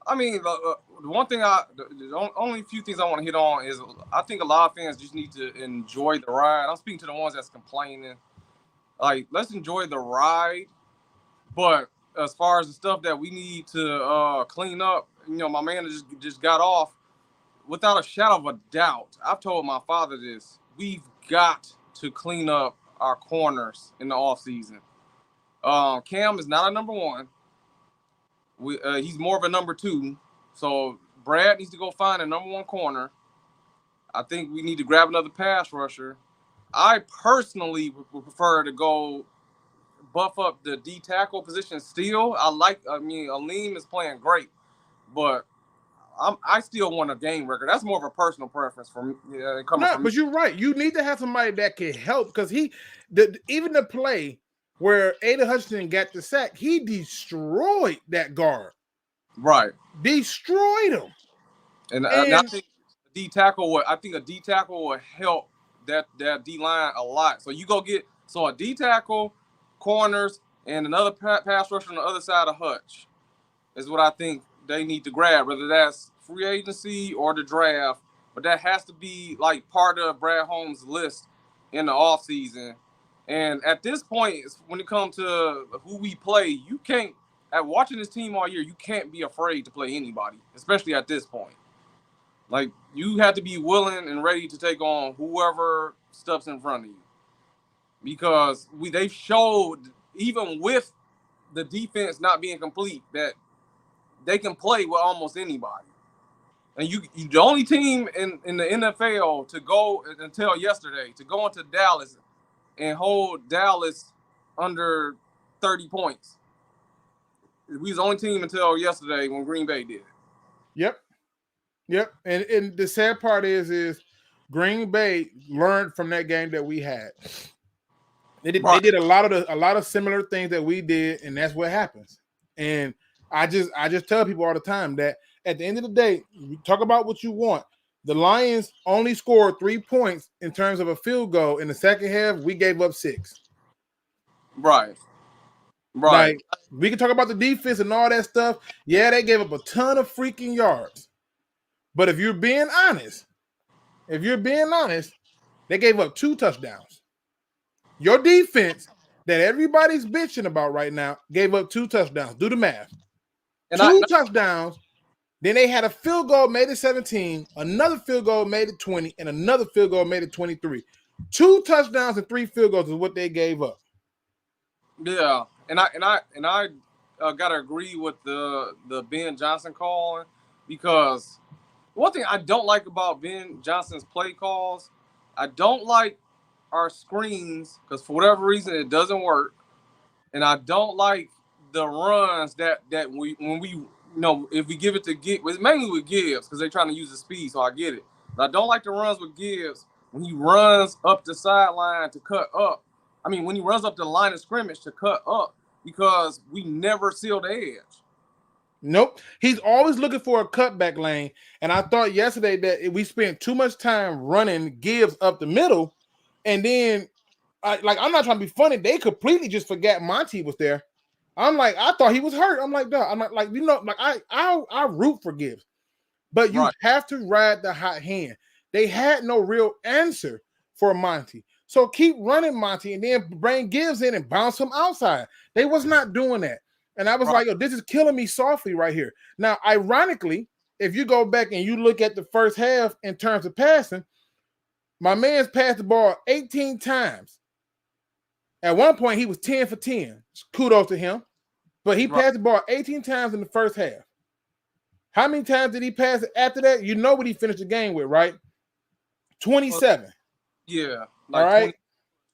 I mean, the one thing the only few things I want to hit on is I think a lot of fans just need to enjoy the ride. I'm speaking to the ones that's complaining. Like, let's enjoy the ride. But as far as the stuff that we need to clean up, you know, my man just got off. Without a shadow of a doubt, I've told my father this. We've got to clean up our corners in the offseason. Cam is not a number one. He's more of a number two. So Brad needs to go find a number one corner. I think we need to grab another pass rusher. I personally would prefer to go buff up the D tackle position still. Aleem is playing great, but I still want a game record. That's more of a personal preference for me. But you're right. You need to have somebody that can help because even the play where Aiden Hutchinson got the sack, he destroyed that guard. Right. Destroyed him. And I think a D tackle would help that D line a lot. So you go get a D tackle, corners, and another pass rusher on the other side of Hutch is what I think they need to grab, whether that's free agency or the draft, but that has to be like part of Brad Holmes' list in the offseason. And at this point, when it comes to who we play, you can't, at watching this team all year, you can't be afraid to play anybody, especially at this point. Like, you have to be willing and ready to take on whoever steps in front of you. Because they've showed, even with the defense not being complete, that they can play with almost anybody. And you the only team in the NFL to go until yesterday, to go into Dallas and hold Dallas under 30 points. We was the only team until yesterday when Green Bay did it. Yep. And the sad part is Green Bay learned from that game that we had. They did a lot of similar things that we did, and that's what happens. And I just tell people all the time that at the end of the day, you talk about what you want. The Lions only scored 3 points in terms of a field goal. In the second half, we gave up 6. Right. Like, we can talk about the defense and all that stuff. Yeah, they gave up a ton of freaking yards. But if you're being honest, they gave up 2 touchdowns. Your defense that everybody's bitching about right now gave up 2 touchdowns. Do the math. And 2 touchdowns. Then they had a field goal made it 17, another field goal made it 20, and another field goal made it 23. 2 touchdowns and 3 field goals is what they gave up. Yeah, and I gotta agree with the Ben Johnson call, because one thing I don't like about Ben Johnson's play calls, I don't like our screens because for whatever reason it doesn't work, and I don't like the runs that when we if we give it to Gibbs, mainly with Gibbs because they're trying to use the speed, so I get it. But I don't like the runs with Gibbs when he runs up the sideline to cut up. I mean, when he runs up the line of scrimmage to cut up, because we never seal the edge. Nope. He's always looking for a cutback lane. And I thought yesterday that we spent too much time running Gibbs up the middle. And then, I'm not trying to be funny. They completely just forgot Monty was there. I'm like, I thought he was hurt. I'm like, duh. I'm like, I root for Gibbs. But you have to ride the hot hand. They had no real answer for Monty. So keep running Monty and then bring Gibbs in and bounce him outside. They was not doing that. And I was like, yo, this is killing me softly right here. Now, ironically, if you go back and you look at the first half in terms of passing, my man's passed the ball 18 times. At one point, he was 10 for 10. Kudos to him. But he passed the ball 18 times in the first half. How many times did he pass it after that? You know what he finished the game with, right? 27. Yeah. Like all right.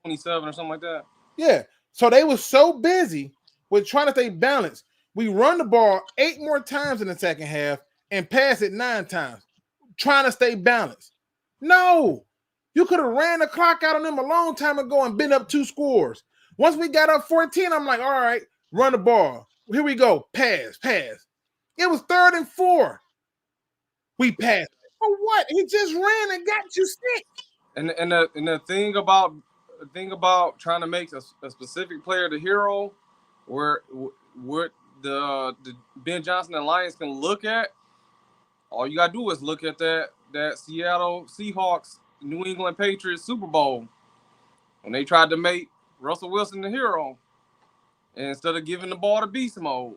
27 or something like that. Yeah. So they were so busy with trying to stay balanced. We run the ball 8 more times in the second half and pass it 9 times, trying to stay balanced. No, you could have ran the clock out on them a long time ago and been up 2 scores. Once we got up 14, I'm like, all right, run the ball. Here we go. Pass. It was 3rd and 4. We passed. For what? He just ran and got you sick. And the thing about trying to make a specific player the hero, where the Ben Johnson and Lions can look at, all you gotta do is look at that Seattle Seahawks New England Patriots Super Bowl when they tried to make Russell Wilson the hero, and instead of giving the ball to beast mode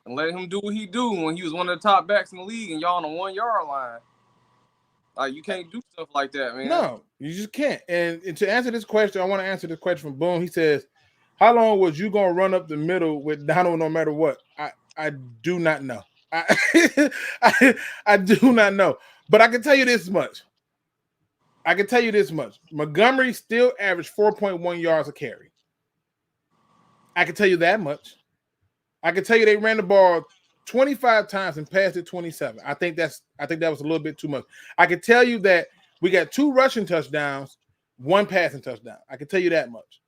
and let him do what he do when he was one of the top backs in the league and y'all on the 1 yard line. Like, you can't do stuff like that, man. No, you just can't. And to answer this question, I want to answer this question from Boone. He says, how long was you going to run up the middle with Donald no matter what? I do not know. I do not know. But I can tell you this much. Montgomery still averaged 4.1 yards a carry. I can tell you that much. I can tell you they ran the ball 25 times and passed it 27. I think that was a little bit too much. I can tell you that we got 2 rushing touchdowns, 1 passing touchdown. I can tell you that much.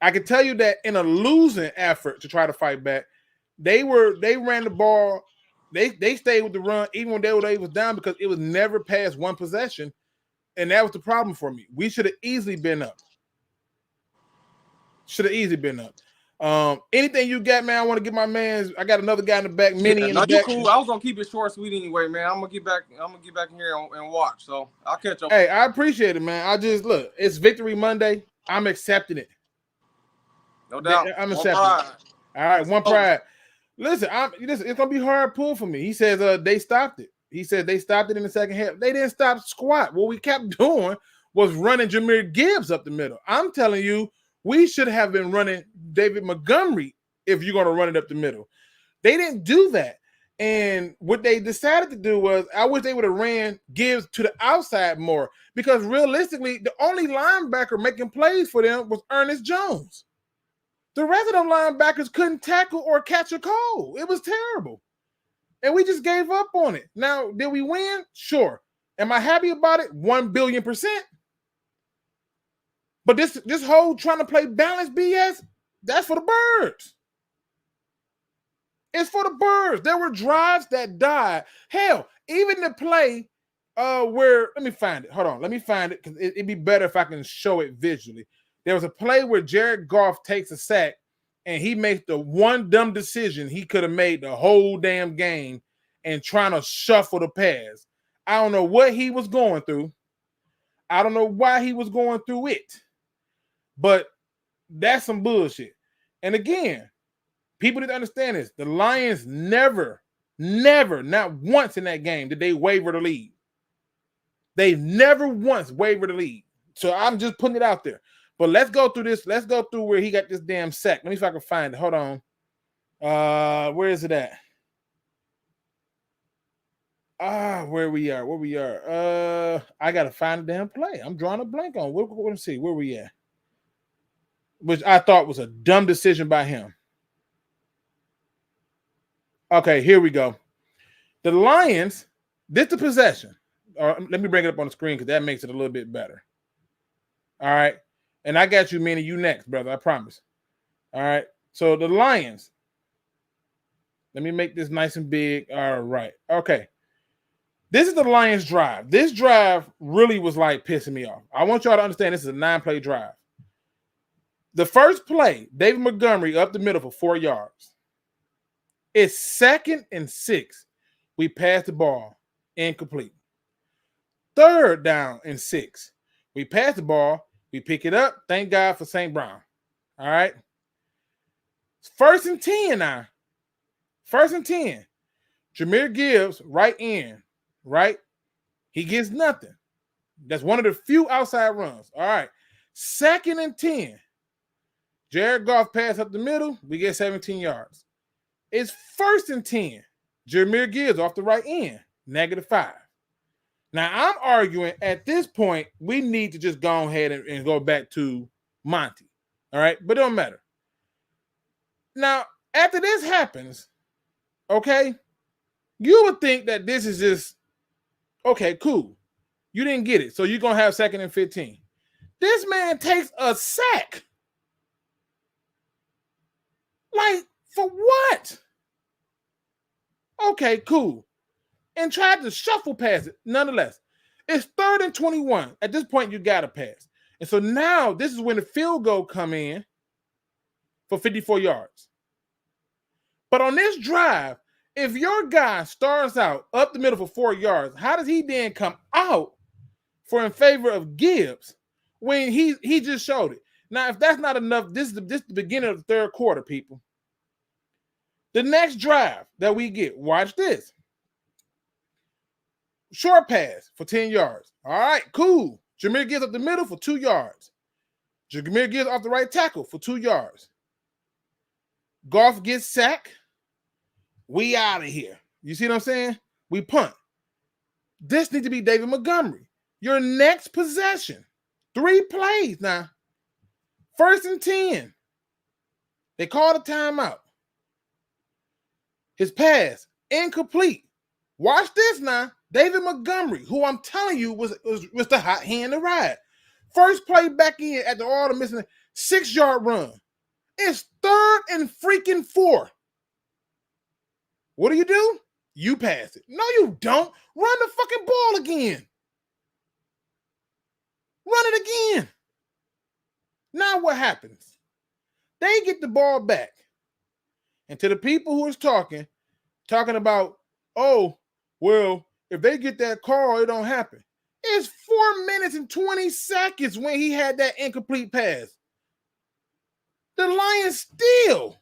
I can tell you that in a losing effort to try to fight back, they ran the ball. They stayed with the run even when they was down because it was never past 1 possession, and that was the problem for me. We should have easily been up. Anything you got, man? I want to get my man's. I got another guy in the back, Minnie in the back. You cool. I was gonna keep it short, sweet anyway, man. I'm gonna get back in here and watch. So I'll catch up. Hey, I appreciate it, man. I just look. It's Victory Monday. I'm accepting it. No doubt. I'm accepting it. All right, one pride. Listen, it's gonna be hard pull for me. He says they stopped it. He said they stopped it in the second half. They didn't stop squat. What we kept doing was running Jahmyr Gibbs up the middle. I'm telling you, we should have been running David Montgomery if you're going to run it up the middle. They didn't do that. And what they decided to do was, I wish they would have ran Gibbs to the outside more, because realistically, the only linebacker making plays for them was Ernest Jones. The rest of them linebackers couldn't tackle or catch a cold. It was terrible. And we just gave up on it. Now, did we win? Sure. Am I happy about it? 1,000,000,000%. But this whole trying to play balance BS, that's for the birds. It's for the birds. There were drives that died. Hell, even the play where, let me find it. Hold on. Let me find it, because it'd be better if I can show it visually. There was a play where Jared Goff takes a sack and he makes the one dumb decision he could have made the whole damn game and trying to shuffle the pass. I don't know what he was going through. I don't know why he was going through it. But that's some bullshit. And again, people need to understand this. The Lions never, not once in that game did they waver the lead. They never once wavered the lead. So I'm just putting it out there. But let's go through this. Let's go through where he got this damn sack. Let me see if I can find it. Hold on. Where is it at? Where we are. I got to find the damn play. I'm drawing a blank on. Let's see. Where we at? Which I thought was a dumb decision by him. Okay, here we go. The Lions, this the possession. Let me bring it up on the screen because that makes it a little bit better. All right. And I got you, Manny. You next, brother. I promise. All right. So the Lions. Let me make this nice and big. All right. Okay. This is the Lions drive. This drive really was like pissing me off. I want y'all to understand this is a 9-play drive. The first play, David Montgomery up the middle for 4 yards. It's 2nd and 6. We pass the ball. Incomplete. 3rd down and 6. We pass the ball. We pick it up. Thank God for St. Brown. All right. 1st and 10 now. 1st and 10. Jahmyr Gibbs right in. Right? He gets nothing. That's one of the few outside runs. All right. 2nd and 10. Jared Goff pass up the middle. We get 17 yards. It's 1st and 10. Jahmyr Gibbs off the right end. -5. Now, I'm arguing at this point, we need to just go ahead and go back to Monty. All right, but it don't matter. Now, after this happens, okay, you would think that this is just, okay, cool. You didn't get it, so you're going to have 2nd and 15. This man takes a sack. Like, for what? Okay, cool. And tried to shuffle past it. Nonetheless, it's 3rd and 21. At this point, you got to pass. And so now, this is when the field goal come in for 54 yards. But on this drive, if your guy starts out up the middle for 4 yards, how does he then come out for in favor of Gibbs when he just showed it? Now, if that's not enough, this is the beginning of the 3rd quarter, people. The next drive that we get, watch this. Short pass for 10 yards. All right, cool. Jahmyr Gibbs up the middle for 2 yards. Jahmyr Gibbs off the right tackle for 2 yards. Goff gets sacked. We out of here. You see what I'm saying? We punt. This needs to be David Montgomery. Your next possession. 3 plays now. 1st and 10. They called a timeout. His pass, incomplete. Watch this now. David Montgomery, who I'm telling you was the hot hand to ride. First play back in at the order missing a 6-yard run. It's 3rd and freaking 4. What do? You pass it. No, you don't. Run the fucking ball again. Run it again. Now what happens? They get the ball back. And to the people who is talking about, oh, well, if they get that call, it don't happen. It's 4 minutes and 20 seconds when he had that incomplete pass. The Lions still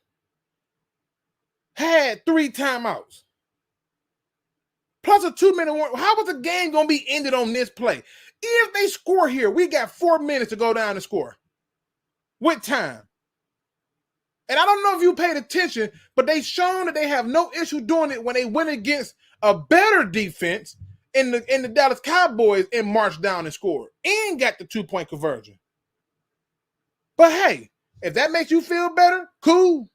had 3 timeouts. Plus a 2-minute warning. How was the game going to be ended on this play? If they score here, we got 4 minutes to go down and score. With time. And I don't know if you paid attention, but they shown that they have no issue doing it when they went against a better defense in the Dallas Cowboys and marched down and scored and got the 2-point conversion. But hey, if that makes you feel better, cool.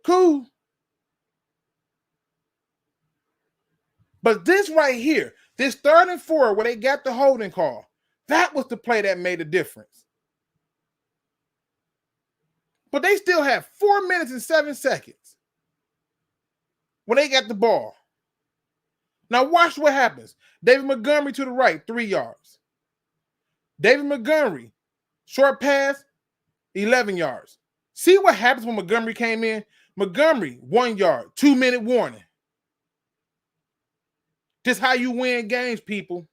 Cool. But this right here, this 3rd and 4 where they got the holding call, that was the play that made a difference. But they still have 4 minutes and 7 seconds when they got the ball. Now watch what happens. David Montgomery to the right, 3 yards. David Montgomery, short pass, 11 yards. See what happens when Montgomery came in? Montgomery, 1 yard, 2-minute warning. This how you win games, people.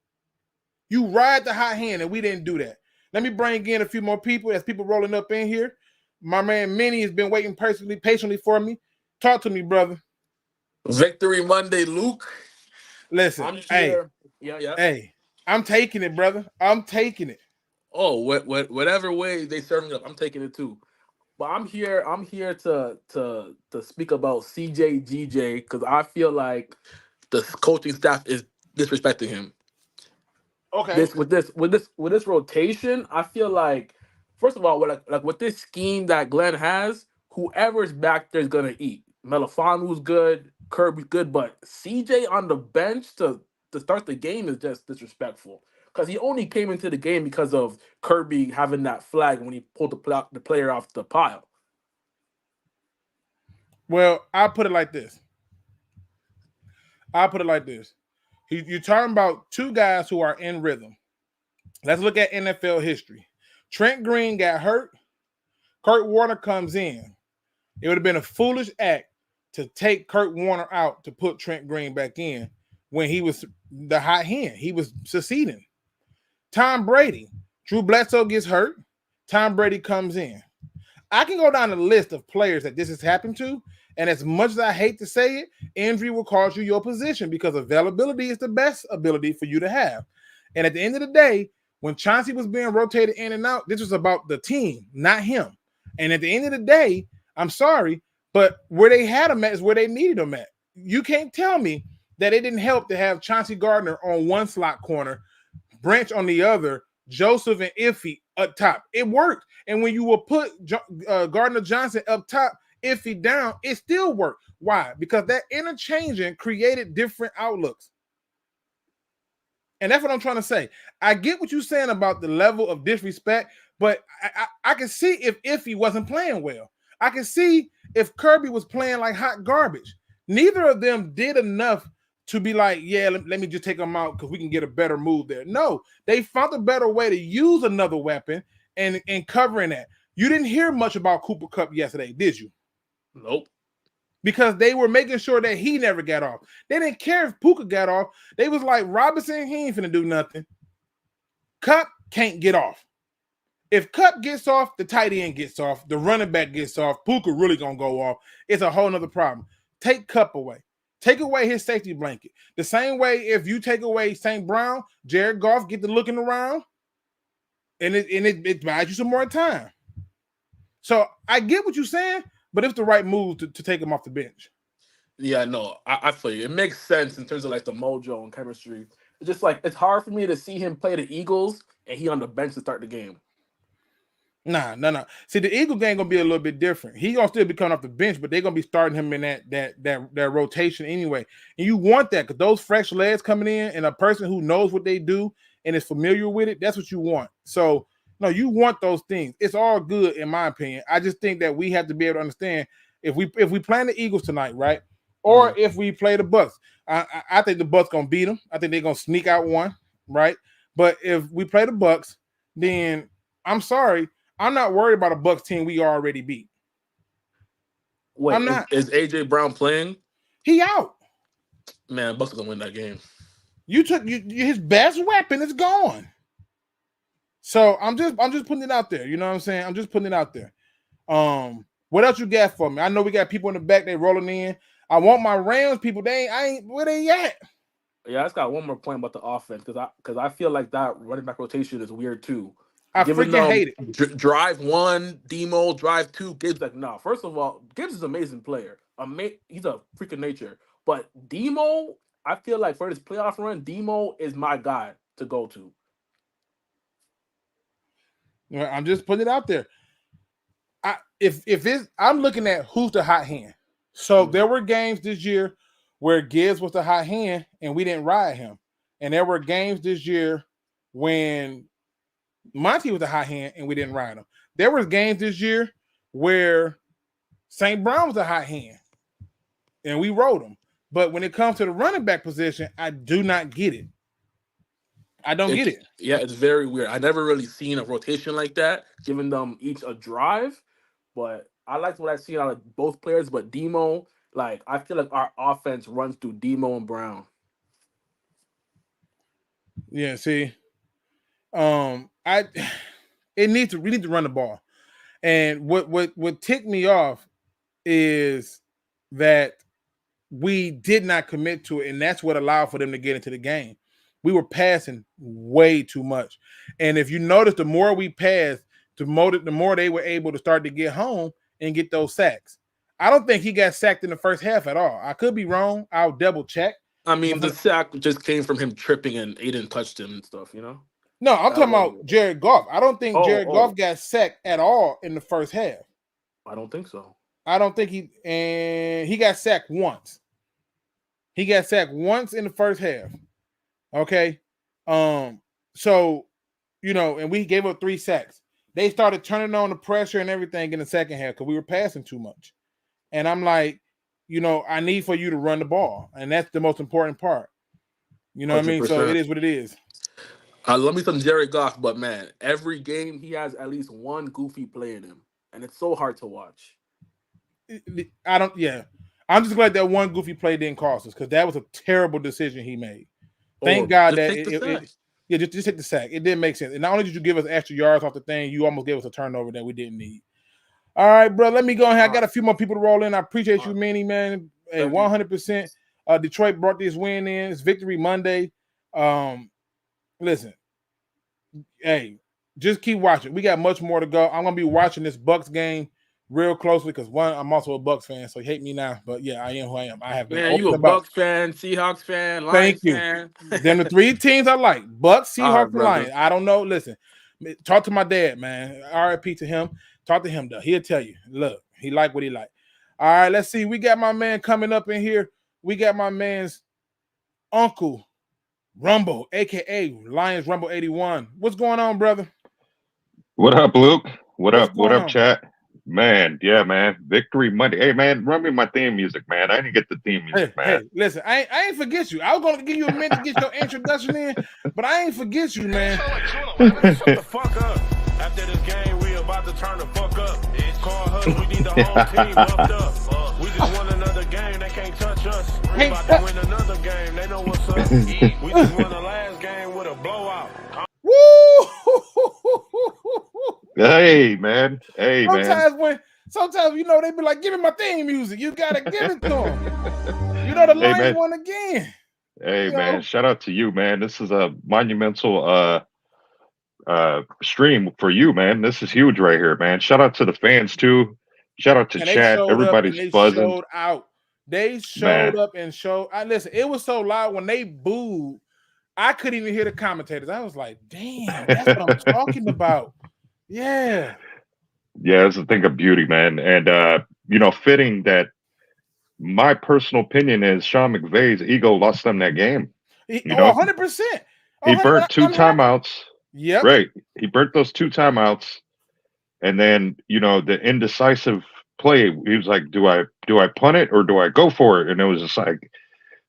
You ride the hot hand, and we didn't do that. Let me bring in a few more people as people rolling up in here. My man Minnie has been waiting patiently for me. Talk to me, brother. Victory Monday, Luke. Listen, hey, hey, I'm taking it, brother. I'm taking it. Oh, whatever way they serve me up, I'm taking it too. But I'm here to speak about CJ GJ because I feel like the coaching staff is disrespecting him. Okay. With this rotation, I feel like, first of all, with this scheme that Glenn has, whoever's back there is gonna eat. Melifonu's good, Kirby's good, but CJ on the bench to start the game is just disrespectful. Because he only came into the game because of Kirby having that flag when he pulled the player off the pile. Well, I'll put it like this. You're talking about 2 guys who are in rhythm. Let's look at NFL history. Trent Green got hurt. Kurt Warner comes in. It would have been a foolish act to take Kurt Warner out to put Trent Green back in when he was the hot hand. He was succeeding. Tom Brady. Drew Bledsoe gets hurt. Tom Brady comes in. I can go down the list of players that this has happened to, and as much as I hate to say it, injury will cost you your position because availability is the best ability for you to have. And at the end of the day, when Chauncey was being rotated in and out, this was about the team, not him. And at the end of the day, I'm sorry, but where they had him at is where they needed him at. You can't tell me that it didn't help to have Chauncey Gardner on one slot corner, Branch on the other, Joseph and Iffy up top. It worked. And when you will put Gardner Johnson up top, Iffy down, it still worked. Why? Because that interchanging created different outlooks. And that's what I'm trying to say. I get what you're saying about the level of disrespect, but I can see if Iffy wasn't playing well. I can see if Kirby was playing like hot garbage. Neither of them did enough to be like, yeah, let me just take them out because we can get a better move there. No, they found a better way to use another weapon and covering that. You didn't hear much about Cooper Kupp yesterday, did you? Nope. Because they were making sure that he never got off. They didn't care if Puka got off. They was like, Robinson, he ain't finna do nothing. Kupp can't get off. If Kupp gets off, the tight end gets off, the running back gets off, Puka really gonna go off. It's a whole nother problem. Take Kupp away. Take away his safety blanket. The same way if you take away St. Brown, Jared Goff get to looking around, and it buys you some more time. So I get what you're saying, but it's the right move to take him off the bench. Yeah, no, I feel you. It makes sense in terms of like the mojo and chemistry. It's just like it's hard for me to see him play the Eagles and he on the bench to start the game. Nah. See, the Eagle game gonna be a little bit different. He gonna still be coming off the bench, but they're gonna be starting him in that rotation anyway. And you want that because those fresh legs coming in and a person who knows what they do and is familiar with it, that's what you want. So no, you want those things. It's all good in my opinion. I just think that we have to be able to understand if we play the Eagles tonight, right? Or if we play the Bucks, I think the Bucks gonna beat them. I think they're gonna sneak out one, right? But if we play the Bucks, then I'm sorry. I'm not worried about a Bucks team we already beat. Wait, I'm not. Is AJ Brown playing? He out. Man, Bucks are gonna win that game. You took his best weapon is gone. So I'm just putting it out there. You know what I'm saying? I'm just putting it out there. What else you got for me? I know we got people in the back. They rolling in. I want my Rams people. I ain't where they at. Yeah, I just got one more point about the offense because I feel like that running back rotation is weird too. I freaking hate it. Drive one, Demo, drive two. Gibbs like, no. First of all, Gibbs is an amazing player. He's a freak of nature. But Demo, I feel like for this playoff run, Demo is my guy to go to. I'm just putting it out there. I'm looking at who's the hot hand. So there were games this year where Gibbs was the hot hand and we didn't ride him. And there were games this year when Monty was a hot hand and we didn't ride him. There was games this year where St. Brown was a hot hand and we rode him. But when it comes to the running back position, I do not get it. I don't get it. Yeah, it's very weird. I never really seen a rotation like that, giving them each a drive. But I liked what I seen out of both players. But Demo, like I feel like our offense runs through Demo and Brown. Yeah, see. We need to run the ball. And what ticked me off is that we did not commit to it, and that's what allowed for them to get into the game. We were passing way too much. And if you notice, the more we passed, the more they were able to start to get home and get those sacks. I don't think he got sacked in the first half at all. I could be wrong. I'll double check. I mean, the sack just came from him tripping and Aiden touched him and stuff, you know? No, I'm talking about Jared Goff. I don't think Jared Goff got sacked at all in the first half. I don't think so. I don't think he got sacked once. He got sacked once in the first half. Okay. So, and we gave up 3 sacks. They started turning on the pressure and everything in the second half because we were passing too much. And I'm like, I need for you to run the ball. And that's the most important part. You know 100%. What I mean? So it is what it is. I love me some Jared Goff, but man, every game he has at least one goofy play in him. And it's so hard to watch. I'm just glad that one goofy play didn't cost us because that was a terrible decision he made. Thank God that just hit the sack. It didn't make sense. And not only did you give us extra yards off the thing, you almost gave us a turnover that we didn't need. All right, bro. Let me go ahead. I got a few more people to roll in. I appreciate you, Manny, man. Hey, 100%. Detroit brought this win in. It's Victory Monday. Listen, hey, just keep watching. We got much more to go. I'm gonna be watching this Bucks game real closely because one, I'm also a Bucks fan, so hate me now. But yeah, I am who I am. I have been Man, you open a about. Bucks fan, Seahawks fan, Thank Lions you. fan. Them the 3 teams I like: Bucks, All right, Seahawks, and brother. Lions. I don't know. Listen, talk to my dad, man. RIP to him. Talk to him though. He'll tell you. Look, he like what he like. All right, let's see. We got my man coming up in here. We got my man's Uncle Rumble, aka Lions Rumble 81. What's going on, brother? What up, Luke? What What's up? What going up, on? chat? Man, yeah, man. Victory Monday. Hey, man, run me my theme music, man. I didn't get the theme music, man. Hey, listen, I ain't forget you. I was gonna give you a minute to get your introduction in, but I ain't forget you, man. Shut the fuck up. After this game, we about to turn the fuck up. Call her, we need the whole team buffed up. We just won another game, they can't touch us. We about to win another game, they know what's up. We just won the last game with a blowout. Woo! Hey, man. Hey, man. Sometimes you know they be like, "Give me my theme music." You gotta give it to them. You know the Hey, Lions man. won again. Hey, You man. know? Shout out to you, man. This is a monumental stream for you, man. This is huge right here, man. Shout out to the fans too. Shout out to And they chat. showed Everybody's up and they buzzing. showed out. They showed Man. up and showed. Listen, it was so loud when they booed. I couldn't even hear the commentators. I was like, "Damn, that's what I'm talking about." Yeah. Yeah, it's a thing of beauty, man. And fitting that my personal opinion is Sean McVay's ego lost them that game. 100%. He burnt 2 timeouts. Yep. Right. He burnt those 2 timeouts. And then, the indecisive play, he was like, do I punt it or do I go for it? And it was just like,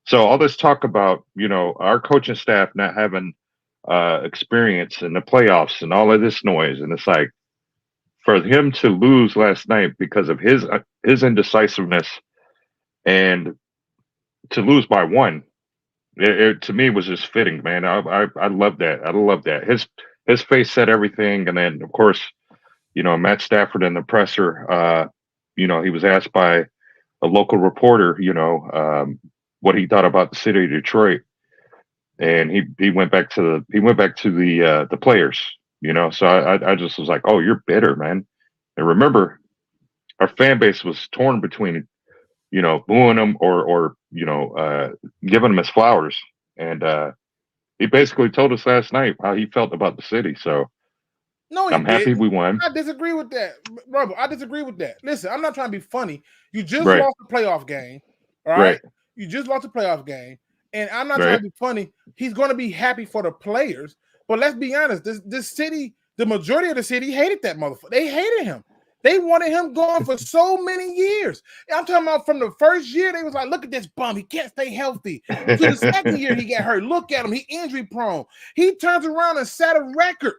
so all this talk about, our coaching staff not having experience in the playoffs and all of this noise. And it's like, for him to lose last night because of his indecisiveness and to lose by 1, it to me was just fitting, man. I love that. I love that. His face said everything. And then, of course, Matt Stafford in the presser, he was asked by a local reporter, what he thought about the city of Detroit. And he went back to the players, so I just was like, oh, you're bitter, man. And remember, our fan base was torn between, booing him or giving him his flowers. And he basically told us last night how he felt about the city. So no, I'm happy we won. I disagree with that, Rumble. I disagree with that. Listen, I'm not trying to be funny. You just Right. lost the playoff game, all right? You just lost the playoff game, and I'm not trying to be funny. He's going to be happy for the players, but let's be honest. This city, the majority of the city hated that motherfucker. They hated him. They wanted him gone for so many years. I'm talking about from the first year, they was like, look at this bum. He can't stay healthy. To the second year, he got hurt. Look at him. He injury prone. He turns around and set a record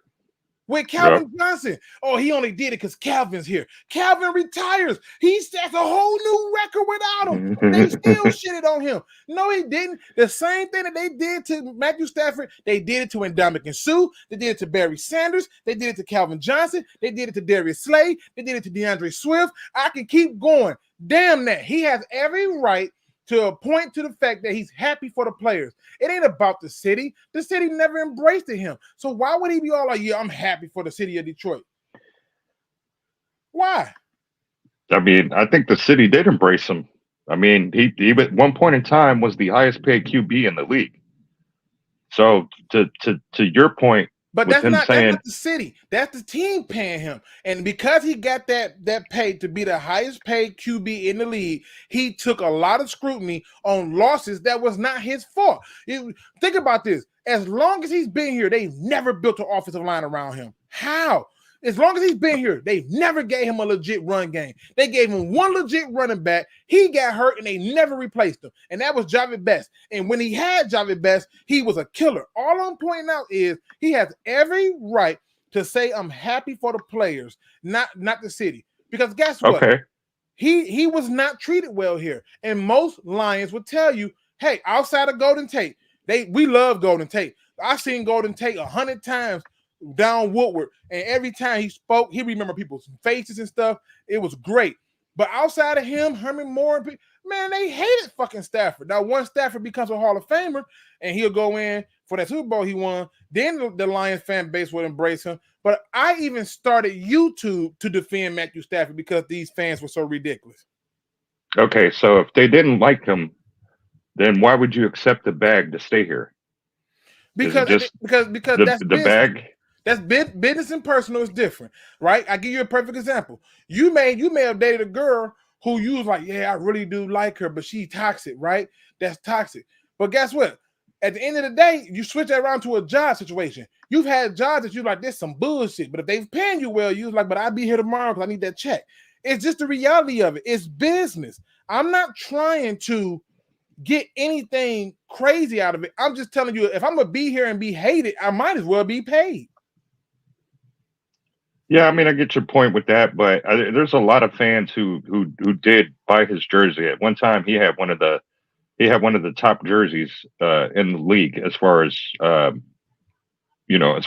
with Calvin Johnson. Oh, he only did it because Calvin's here. Calvin retires. He sets a whole new record without him. They still shitted on him. No, he didn't. The same thing that they did to Matthew Stafford, they did it to Ndamukong Suh. They did it to Barry Sanders. They did it to Calvin Johnson. They did it to Darius Slay. They did it to DeAndre Swift. I can keep going. Damn that. He has every right to point to the fact that he's happy for the players. It ain't about the city. The city never embraced him. So why would he be all like, yeah, I'm happy for the city of Detroit? Why? I mean, I think the city did embrace him. I mean, he at one point in time was the highest paid QB in the league. So to your point, but that's not the city. That's the team paying him. And because he got that paid to be the highest paid QB in the league, he took a lot of scrutiny on losses that was not his fault. Think about this. As long as he's been here, they've never built an offensive line around him. How? As long as he's been here, they've never gave him a legit run game. They gave him one legit running back. He got hurt, and they never replaced him. And that was Javid Best. And when he had Javid Best, he was a killer. All I'm pointing out is he has every right to say, I'm happy for the players, not the city. Because guess what? Okay. He was not treated well here. And most Lions would tell you, hey, outside of Golden Tate, we love Golden Tate. I've seen Golden Tate 100 times down Woodward, and every time he spoke, he remembered people's faces and stuff. It was great. But outside of him, Herman Moore, man, they hated fucking Stafford. Now, once Stafford becomes a Hall of Famer and he'll go in for that Super Bowl he won, then the Lions fan base would embrace him. But I even started YouTube to defend Matthew Stafford because these fans were so ridiculous. Okay, so if they didn't like him, then why would you accept the bag to stay here? Because that's the business. bag. That's business and personal is different, right? I give you a perfect example. You may have dated a girl who you was like, yeah, I really do like her, but she's toxic, right? That's toxic. But guess what? At the end of the day, you switch that around to a job situation. You've had jobs that you're like, this some bullshit. But if they're paying you well, you're like, but I'll be here tomorrow because I need that check. It's just the reality of it. It's business. I'm not trying to get anything crazy out of it. I'm just telling you, if I'm going to be here and be hated, I might as well be paid. Yeah, I mean, I get your point with that, but there's a lot of fans who did buy his jersey. At one time, he had one of the top jerseys in the league as far as as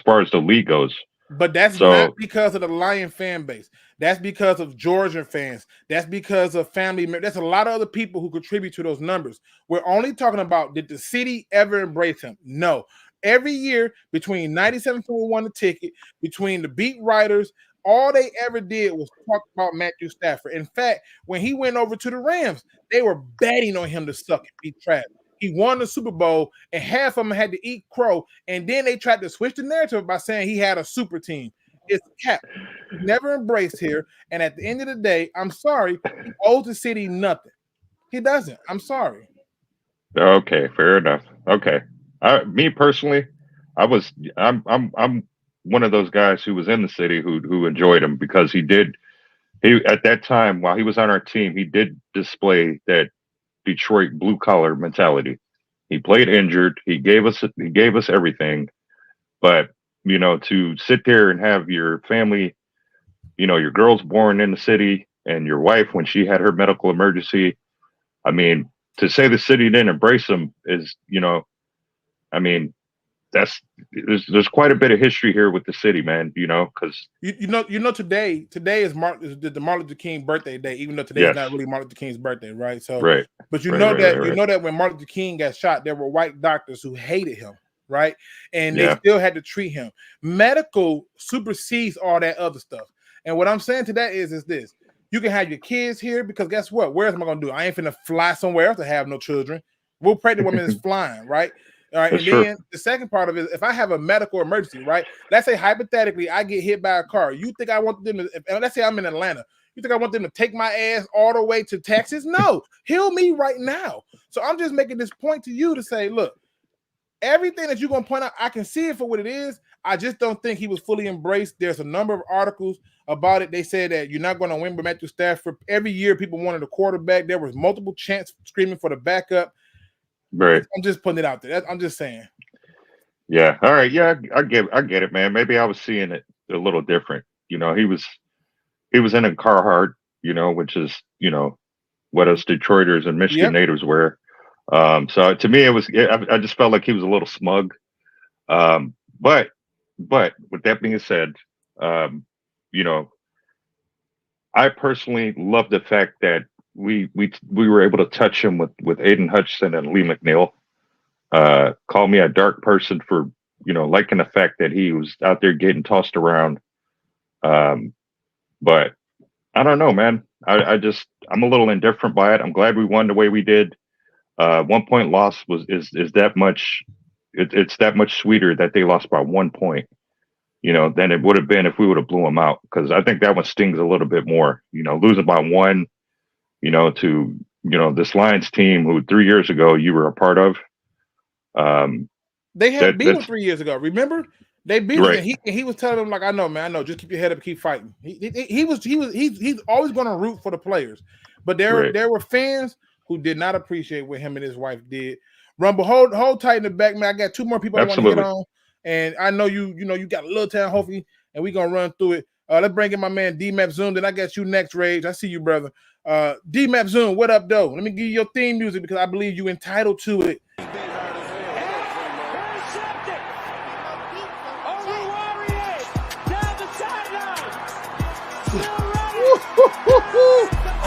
far as the league goes. But that's not because of the Lion fan base. That's because of Georgian fans. That's because of family members. There's a lot of other people who contribute to those numbers. We're only talking about, did the city ever embrace him? No. Every year, between 97 cents won the ticket, between the beat writers, all they ever did was talk about Matthew Stafford. In fact, when he went over to the Rams, they were betting on him to suck and beat trash. He won the Super Bowl, and half of them had to eat crow. And then they tried to switch the narrative by saying he had a super team. It's cap. He's never embraced here. And at the end of the day, I'm sorry, he owes the city nothing. He doesn't. I'm Okay, fair enough. Okay. Me personally, I'm one of those guys who was in the city who enjoyed him because he at that time while he was on our team, he did display that Detroit blue collar mentality. He played injured. He gave us everything, but to sit there and have your family, your girl's born in the city and your wife when she had her medical emergency. I mean, to say the city didn't embrace him is, I mean, there's quite a bit of history here with the city, man. Because today is the Martin Luther King birthday day, even though today is not really Martin Luther King's birthday, right? So, right. But you know that when Martin Luther King got shot, there were white doctors who hated him, right? And they still had to treat him. Medical supersedes all that other stuff. And what I'm saying to that is this: you can have your kids here because guess what? Where am I gonna do? I ain't finna fly somewhere else to have no children. We'll pregnant women is flying, right? All right, That's and then the second part of it is if I have a medical emergency, right? Let's say hypothetically I get hit by a car. You think I want them to, let's say I'm in Atlanta. You think I want them to take my ass all the way to Texas? No, heal me right now. So I'm just making this point to you to say, look, everything that you're going to point out, I can see it for what it is. I just don't think he was fully embraced. There's a number of articles about it. They said that you're not going to win with Matthew Stafford. Every year people wanted a quarterback. There was multiple chants screaming for the backup. Right. I'm just putting it out there. I'm just saying. Yeah. All right. Yeah, I get it, man. Maybe I was seeing it a little different. He was in a Carhartt, which is, what us Detroiters and Michigan natives wear. So to me, I just felt like he was a little smug. But with that being said, I personally love the fact that we were able to touch him with Aiden Hutchinson and Lee McNeil. Call me a dark person for liking the fact that he was out there getting tossed around. But I don't know, man. I'm a little indifferent by it. I'm glad we won the way we did. 1 point loss is that much. It's that much sweeter that they lost by 1 point, than it would have been if we would have blew them out. Because I think that one stings a little bit more. Losing by one. To this Lions team who 3 years ago you were a part of. They had beat him 3 years ago. Remember, they beat him. And he was telling them like, "I know, man. I know. Just keep your head up, and keep fighting." He's always going to root for the players, but there were fans who did not appreciate what him and his wife did. Rumble, hold tight in the back, man. I got two more people I want to get on, and I know you got a little time, hopefully, and we're gonna run through it. Let's bring in my man D-Map Zoom. Then I got you next, Rage. I see you, brother. D-Map Zoom, what up, though? Let me give you your theme music because I believe you entitled to it.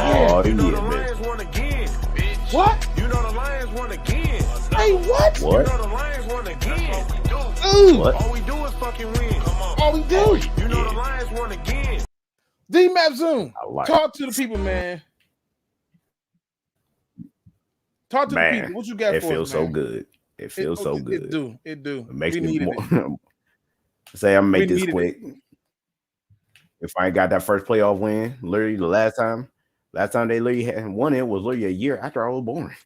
Oh, you know the Lions won again, bitch. What? You know the Lions won again. Hey, what? You know the Lions won again. Ooh. All we do is fucking win. Come on. All we do. You Lions won again. D-Map Zoom, like talk to the people, man. Talk to the people. What you got it for feels us, so man? good. It feels so good. It do. It makes we me needed more. Say I'm gonna make this quick. it. If I ain't got that first playoff win, literally the last time they literally had won it was literally a year after I was born.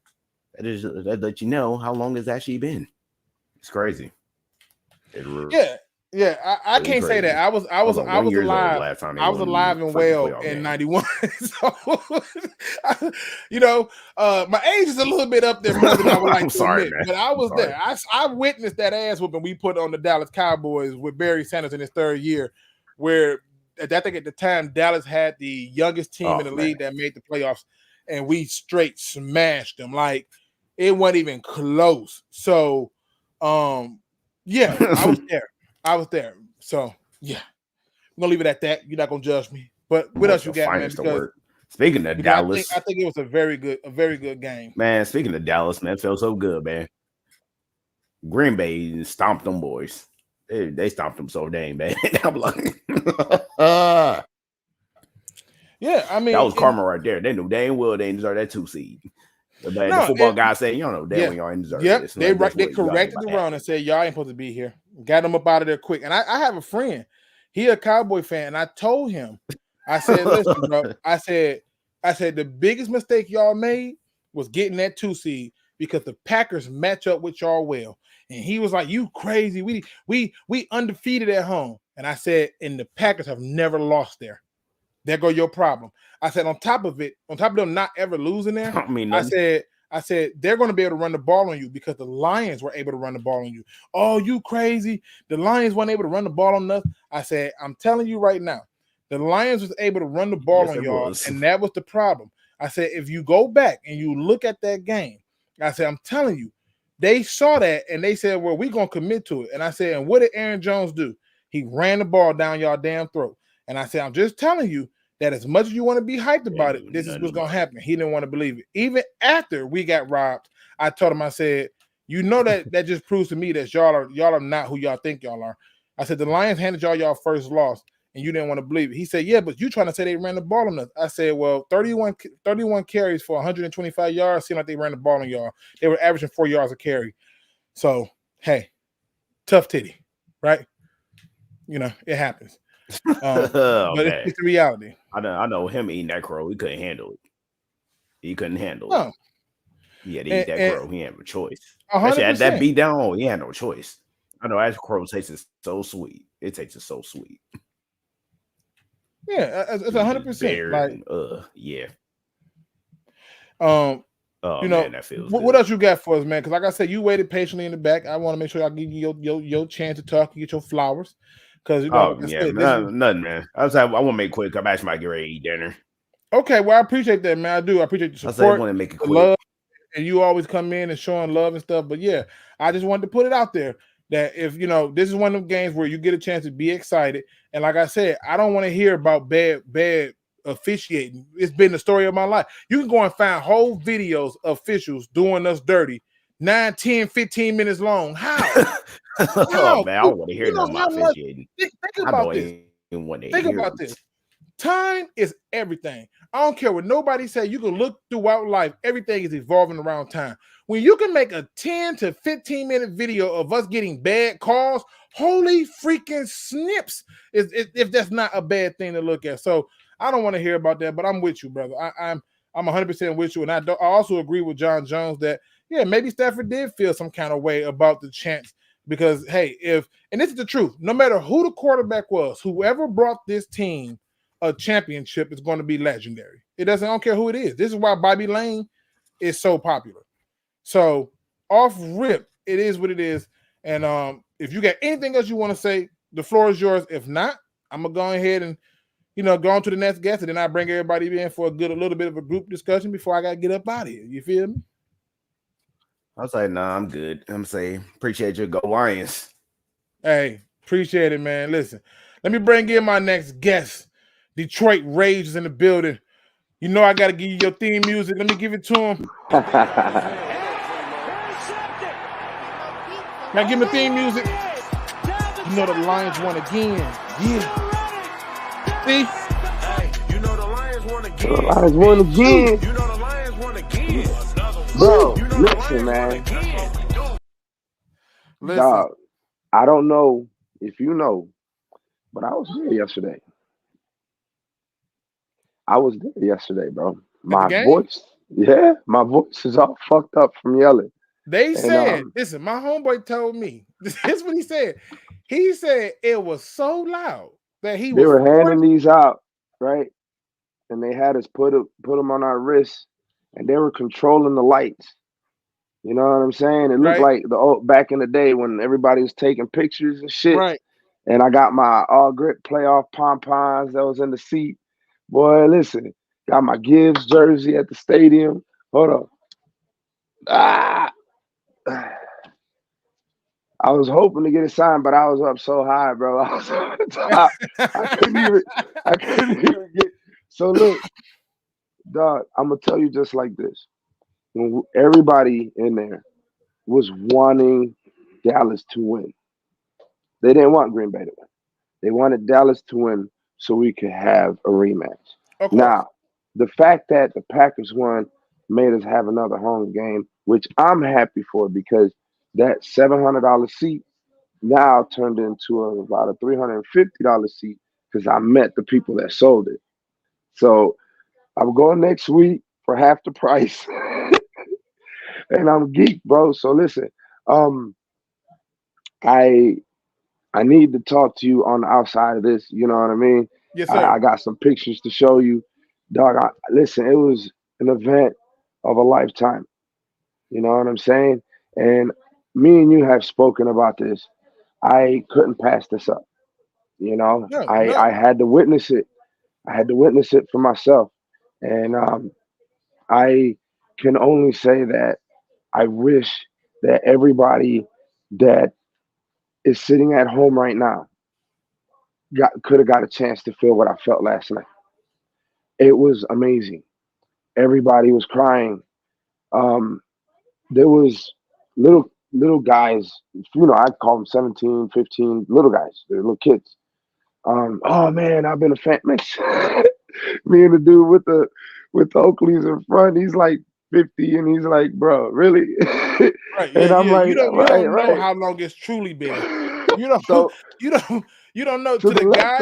That let you know how long it's actually been. It's crazy. Yeah. I can't say that. I was alive. I was alive and well in '91. So, my age is a little bit up there more than I would like to admit. Man. But I was there. I witnessed that ass whooping we put on the Dallas Cowboys with Barry Sanders in his third year, where I think at the time Dallas had the youngest team in the league that made the playoffs, and we straight smashed them. Like it wasn't even close. So, yeah, I was there. So, yeah. I'm going to leave it at that. You're not going to judge me. But what else you got, man? Because, speaking of Dallas. I think it was a very good game. Man, speaking of Dallas, man, it felt so good, man. Green Bay stomped them boys. They stomped them so dang bad. I'm like, yeah, I mean. That was karma right there. They knew dang well they didn't deserve that 2 seed. But the football guy said, y'all ain't deserve this. They corrected the run and said, y'all ain't supposed to be here. Got them up out of there quick. And I have a friend. He a Cowboy fan. And I told him, I said, listen, bro. I said, the biggest mistake y'all made was getting that 2 seed because the Packers match up with y'all well. And he was like, you crazy. We undefeated at home. And I said, and the Packers have never lost there. There go your problem. I said, on top of them not ever losing there, I said, they're going to be able to run the ball on you because the Lions were able to run the ball on you. Oh, you crazy. The Lions weren't able to run the ball on us. I said, I'm telling you right now, the Lions was able to run the ball on y'all, and that was the problem. I said, if you go back and you look at that game, I said, I'm telling you, they saw that, and they said, well, we're going to commit to it. And I said, and what did Aaron Jones do? He ran the ball down y'all damn throat. And I said, I'm just telling you that as much as you want to be hyped about it, this is what's going to happen. He didn't want to believe it. Even after we got robbed, I told him, I said, that just proves to me that y'all are not who y'all think y'all are. I said, the Lions handed y'all first loss, and you didn't want to believe it. He said, yeah, but you trying to say they ran the ball on us. I said, well, 31 carries for 125 yards seemed like they ran the ball on y'all. They were averaging 4 yards a carry. So, hey, tough titty, right? It happens. But it's the reality. I know him eating that crow. He couldn't handle it. He couldn't handle it. He had to eat that crow. He had no choice. Actually, at that beat down, he had no choice. I know that crow tastes so sweet. It tastes so sweet. Yeah, it's 100%. Like, yeah. Man, that feels good. What else you got for us, man? Because like I said, you waited patiently in the back. I want to make sure I give you your chance to talk and get your flowers. Because nothing, man. I want to make it quick. I'm actually might get ready to eat dinner. Okay, well, I appreciate that, man. I do. I appreciate your support. I want to make it quick. Love, and you always come in and showing love and stuff. But yeah, I just wanted to put it out there that if this is one of them games where you get a chance to be excited. And like I said, I don't want to hear about bad officiating. It's been the story of my life. You can go and find whole videos of officials doing us dirty, 9, 10, 15 minutes long. How? Oh, man, I don't want to hear nothing about officiating. Think about this. Think about this. Time is everything. I don't care what nobody say. You can look throughout life. Everything is evolving around time. When you can make a 10 to 15 minute video of us getting bad calls, holy freaking snips, if that's not a bad thing to look at. So I don't want to hear about that, but I'm with you, brother. I'm 100% with you. And I also agree with Jon Jones that, yeah, maybe Stafford did feel some kind of way about the chance. Because, hey, and this is the truth, no matter who the quarterback was, whoever brought this team a championship is going to be legendary. I don't care who it is. This is why Bobby Lane is so popular. So, off rip, it is what it is. And if you got anything else you want to say, the floor is yours. If not, I'm going to go ahead and, go on to the next guest, and then I bring everybody in for a little bit of a group discussion before I got to get up out of here. You feel me? I was like, nah, I'm good. I'm saying, appreciate you. Go Lions. Hey, appreciate it, man. Listen, let me bring in my next guest. Detroit Rage is in the building. I got to give you your theme music. Let me give it to him. Now give me theme music. The Lions won again. Yeah. See? Hey, you know the Lions won again. The Lions won again. You know the Lions won again. Bro, You know listen, man. Listen. Dog, I don't know if you know, but I was there yesterday. Bro. My voice is all fucked up from yelling. They said, listen, my homeboy told me, this is what he said. He said it was so loud that they were handing these out, right? And they had us put them on our wrists, and they were controlling the lights. You know what I'm saying? It looked like the old back in the day when everybody was taking pictures and shit. Right. And I got my all grip playoff pom-poms that was in the seat. Boy, listen, got my Gibbs jersey at the stadium. Hold on. I was hoping to get it signed, but I was up so high, bro. I was on the top. I couldn't even get. So look, dog, I'm gonna tell you just like this. When everybody in there was wanting Dallas to win, they didn't want Green Bay to win. They wanted Dallas to win so we could have a rematch. Now, the fact that the Packers won made us have another home game, which I'm happy for because that $700 seat now turned into about a $350 seat because I met the people that sold it. So I'm going next week for half the price. And I'm geek, bro. So listen, I need to talk to you on the outside of this. You know what I mean? Yes, sir. I got some pictures to show you. Dog, listen, it was an event of a lifetime. You know what I'm saying? And me and you have spoken about this. I couldn't pass this up. You know, I had to witness it. I had to witness it for myself. And I can only say that I wish that everybody that is sitting at home right now could have got a chance to feel what I felt last night. It was amazing. Everybody was crying. There was little guys, you know, I call them 17, 15, little guys. They're little kids. Oh man, I've been a fan. Man, me and the dude with the Oakleys in front, he's like 50, and he's like, bro, really? Right. And I'm like, you don't know how long it's truly been. You don't know. To the guy,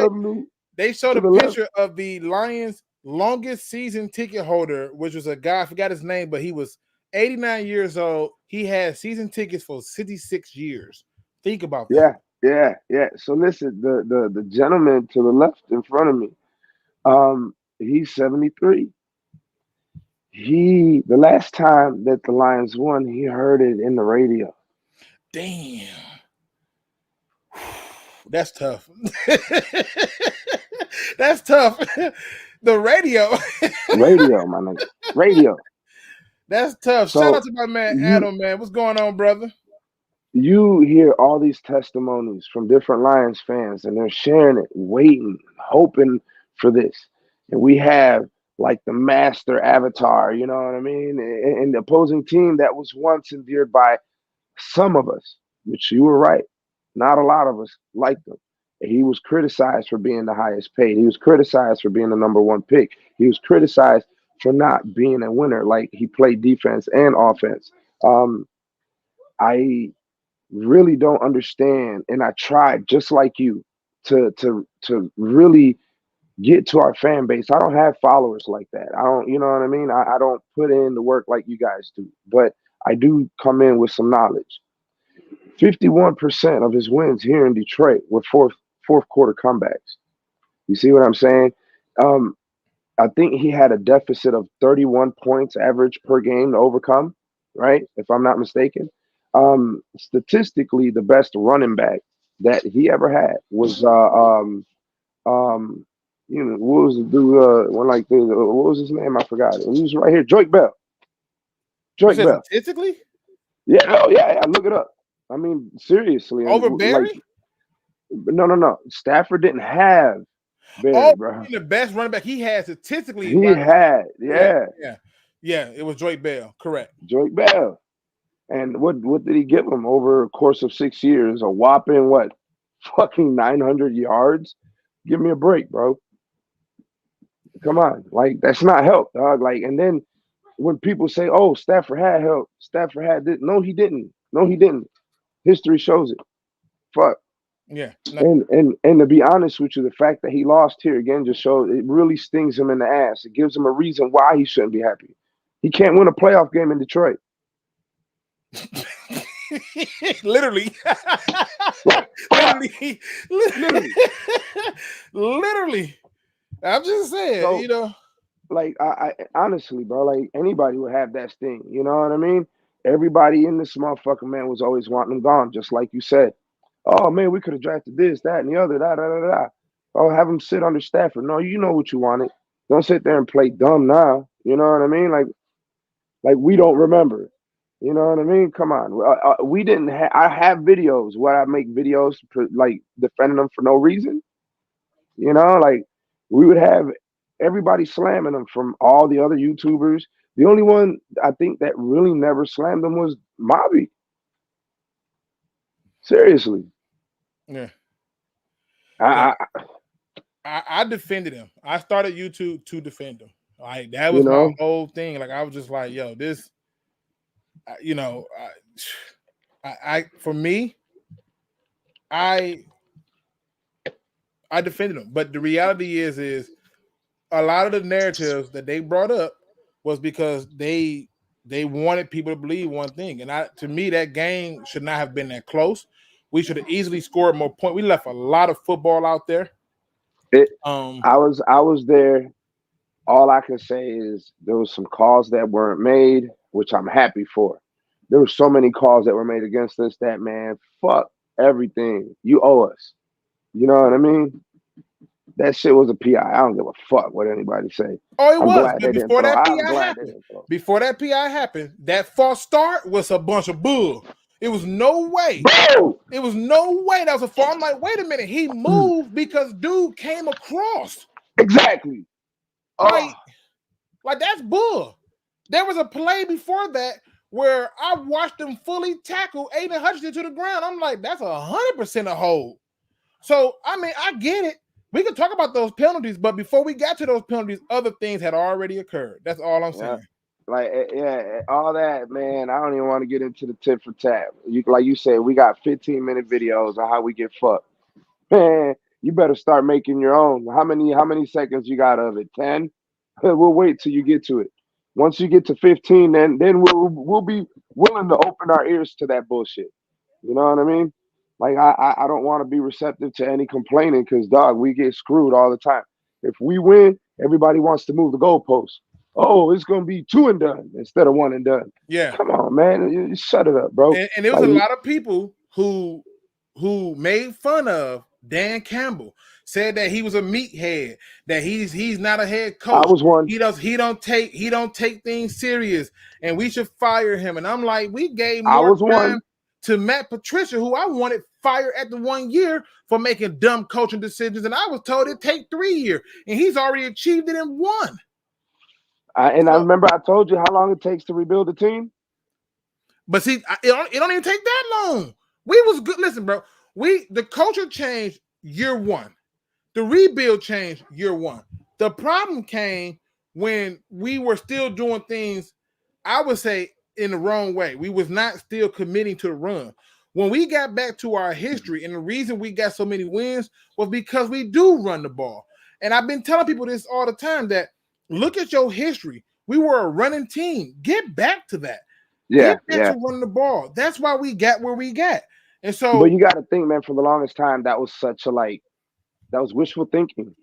they showed a picture of the Lions' longest season ticket holder, which was a guy, I forgot his name, but he was 89 years old. He had season tickets for 66 years. Think about that. Yeah. So listen, the gentleman to the left in front of me, he's 73. The last time that the Lions won, he heard it in the radio. Damn. That's tough. That's tough. The radio, my nigga. Radio. That's tough. So shout out to my man Adam, man. What's going on, brother? You hear all these testimonies from different Lions fans, and they're sharing it, waiting, hoping for this. And we have like the master avatar, you know what I mean? And the opposing team that was once endeared by some of us, which you were right. Not a lot of us liked him. He was criticized for being the highest paid. He was criticized for being the number one pick. He was criticized for not being a winner. Like, he played defense and offense. I really don't understand, and I tried just like you to really get to our fan base. I don't have followers like that. I don't, you know what I mean? I don't put in the work like you guys do, but I do come in with some knowledge. 51% of his wins here in Detroit were fourth quarter comebacks. You see what I'm saying? I think he had a deficit of 31 points average per game to overcome, right? If I'm not mistaken. Statistically, the best running back that he ever had was what was the dude what was his name? I forgot it. He was right here, Joyke Bell. Joyke Bell. Statistically? Yeah, look it up. I mean, seriously. Over Barry? No. Stafford didn't have Barry, bro. The best running back he had statistically. He had, yeah. It was Joyke Bell, correct. Joyke Bell. And what did he give him over a course of 6 years? A whopping fucking 900 yards? Give me a break, bro. Come on, like that's not help, dog. Like, and then when people say, "Oh, Stafford had help," Stafford had this. No, he didn't. No, he didn't. History shows it. Fuck. Yeah. No. And to be honest with you, the fact that he lost here again just shows it really stings him in the ass. It gives him a reason why he shouldn't be happy. He can't win a playoff game in Detroit. Literally. Literally. I'm just saying, So, you know. Like I honestly, bro, like anybody would have that sting. You know what I mean? Everybody in this motherfucker, man, was always wanting him gone, just like you said. Oh man, we could have drafted this, that, and the other, da da da da. Oh, have him sit under Stafford. No, you know what you wanted. Don't sit there and play dumb now. You know what I mean? Like we don't remember. You know what I mean? Come on. We didn't. I have videos where I make videos like defending them for no reason. You know, like we would have everybody slamming them from all the other YouTubers. The only one I think that really never slammed them was Mobby. Seriously. Yeah. I defended him. I started YouTube to defend him. Like that was my whole thing. Like I was just like, yo, this, you know, for me, I defended him. But the reality is a lot of the narratives that they brought up was because they wanted people to believe one thing. And to me, that game should not have been that close. We should have easily scored more points. We left a lot of football out there. I was there. All I can say is there was some calls that weren't made, which I'm happy for. There were so many calls that were made against us that, man, fuck everything. You owe us. You know what I mean? That shit was a PI. I don't give a fuck what anybody say. Oh, it was. Before that PI happened, that false start was a bunch of bull. It was no way. Bro! It was no way that was a fall. I'm like, wait a minute. He moved because dude came across. Exactly. Like that's bull. There was a play before that where I watched him fully tackle Aiden Hutchinson to the ground. I'm like, that's 100% a hold. So, I mean, I get it. We can talk about those penalties, but before we got to those penalties, other things had already occurred. That's all I'm saying. All that, man. I don't even want to get into the tit for tat. Like you said, we got 15-minute videos on how we get fucked. Man, you better start making your own. How many seconds you got of it? 10? We'll wait till you get to it. Once you get to 15, then we'll be willing to open our ears to that bullshit. You know what I mean? Like I don't want to be receptive to any complaining because, dog, we get screwed all the time. If we win, everybody wants to move the goalposts. Oh, it's gonna be 2 and done instead of 1 and done. Yeah, come on, man, shut it up, bro. And there was a lot of people who made fun of Dan Campbell, said that he was a meathead, that he's not a head coach. I was one. He don't take things serious, and we should fire him. And I'm like, we gave more time to Matt Patricia, who I wanted fired after 1 year for making dumb coaching decisions, and I was told it'd take 3 years, and he's already achieved it in 1. I remember I told you how long it takes to rebuild a team. But see, it don't even take that long. We was good. Listen, bro. The culture changed year 1. The rebuild changed year 1. The problem came when we were still doing things, I would say, in the wrong way. We was not still committing to the run. When we got back to our history, and the reason we got so many wins was because we do run the ball. And I've been telling people this all the time, that look at your history. We were a running team. Get back to that. Yeah, Get back to running the ball. That's why we got where we got. And so, but you got to think, man, for the longest time, that was such a that was wishful thinking.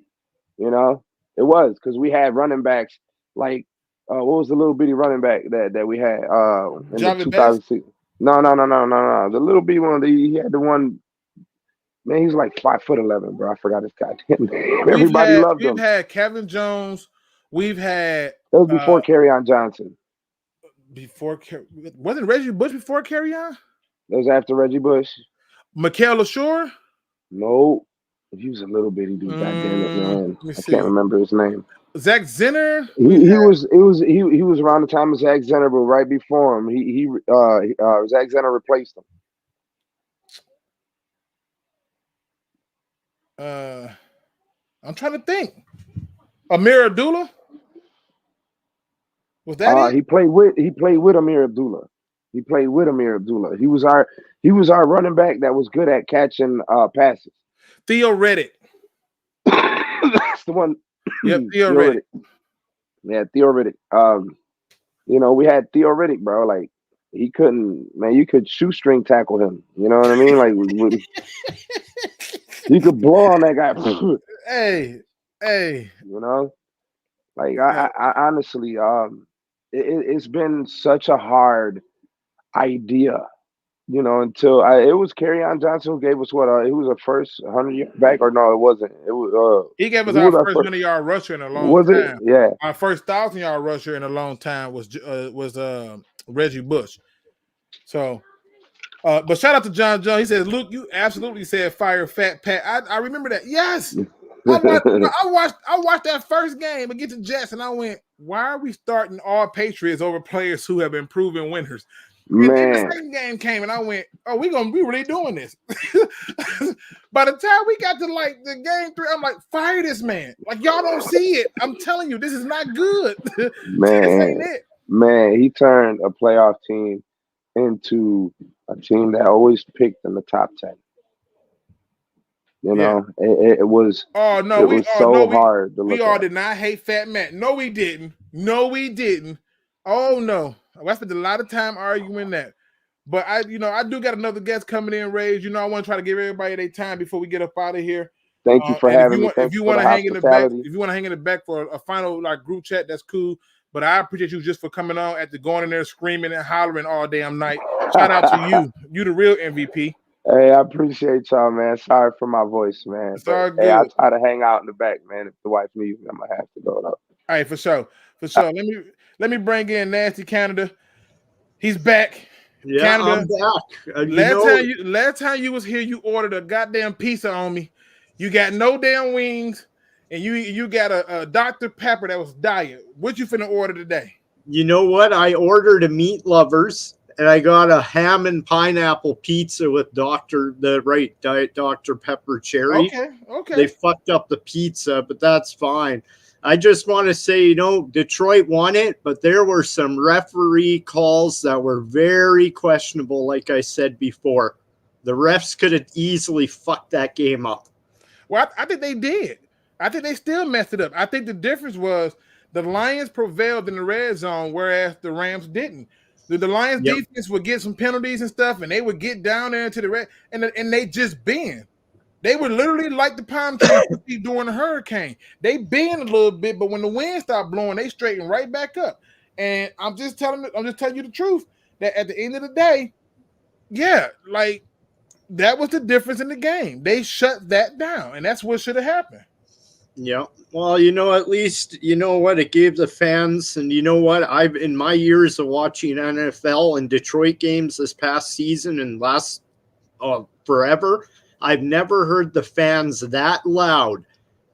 You know, it was, because we had running backs like what was the little bitty running back that we had in the 2006? No. The little bitty one. He had the one. Man, he's like 5'11", bro. I forgot his goddamn name. Everybody loved him. We've had Kevin Jones. We've had. That was before Kerryon Johnson. Wasn't Reggie Bush before Kerryon? That was after Reggie Bush. Mikael LaSure? No, he was a little bitty dude. Goddamn it, man! I can't remember his name. Zach Zenner. He was around the time of Zach Zenner, but right before him, Zach Zenner replaced him. I'm trying to think. Amir Abdullah? Was that it? He played with Amir Abdullah. He played with Amir Abdullah. He was our running back that was good at catching passes. Theo Reddick. That's the one. Yep, Theo Reddick. Yeah, Theo Reddick. We had Theo Reddick, bro. Like he couldn't, man. You could shoestring tackle him. You know what I mean? Like you could blow on that guy. Hey. You know, like I honestly, it's been such a hard idea, until it was Kerryon Johnson who gave us what? It was a first 100-yard back, or no, it wasn't. It was. He gave us our first 100-yard rusher in a long time. Was it? Yeah. Our first 1,000-yard rusher in a long time was Reggie Bush. So, but shout out to John Jones. He says, "Luke, you absolutely said fire Fat Pat." I remember that. Yes. I watched that first game against the Jets, and I went, "Why are we starting all Patriots over players who have been proven winners?" And then the second game came, and I went, "Oh, we really doing this." By the time we got to like the game 3, I'm like, "Fire this man!" Like y'all don't see it. I'm telling you, this is not good. Man, he turned a playoff team into a team that always picked in the top 10. It was. Oh no, it was hard to look we all at. did not hate Fat Matt. No, we didn't. Oh no, I spent a lot of time arguing that. But I do got another guest coming in, Rage. I want to try to give everybody their time before we get up out of here. Thank you for having me. If you want to hang in the back, for a final like group chat, that's cool. But I appreciate you just for coming on after going in there screaming and hollering all damn night. Shout out to you. You the real MVP. Hey, I appreciate y'all, man. Sorry for my voice, man. Hey, I try to hang out in the back, man. If the wife needs me, I'm gonna have to go up. All right, for sure. Let me bring in Nasty Canada. He's back. Yeah, Canada, I'm back. Last time you was here, you ordered a goddamn pizza on me. You got no damn wings, and you got a Dr. Pepper that was diet. What you finna order today? You know what? I ordered a Meat Lovers. And I got a ham and pineapple pizza with Diet Dr. Pepper cherry. Okay. They fucked up the pizza, but that's fine. I just want to say, Detroit won it, but there were some referee calls that were very questionable, like I said before. The refs could have easily fucked that game up. Well, I think they did. I think they still messed it up. I think the difference was the Lions prevailed in the red zone, whereas the Rams didn't. The Lions defense would get some penalties and stuff, and they would get down there into the red, and they just bend. They were literally like the palm tree during the hurricane. They bend a little bit, but when the wind stopped blowing, they straighten right back up. And I'm just telling you the truth that at the end of the day, like that was the difference in the game. They shut that down, and that's what should have happened. Yeah. Well, at least, what it gave the fans. And you know what? I've, in my years of watching NFL and Detroit games this past season and last forever, I've never heard the fans that loud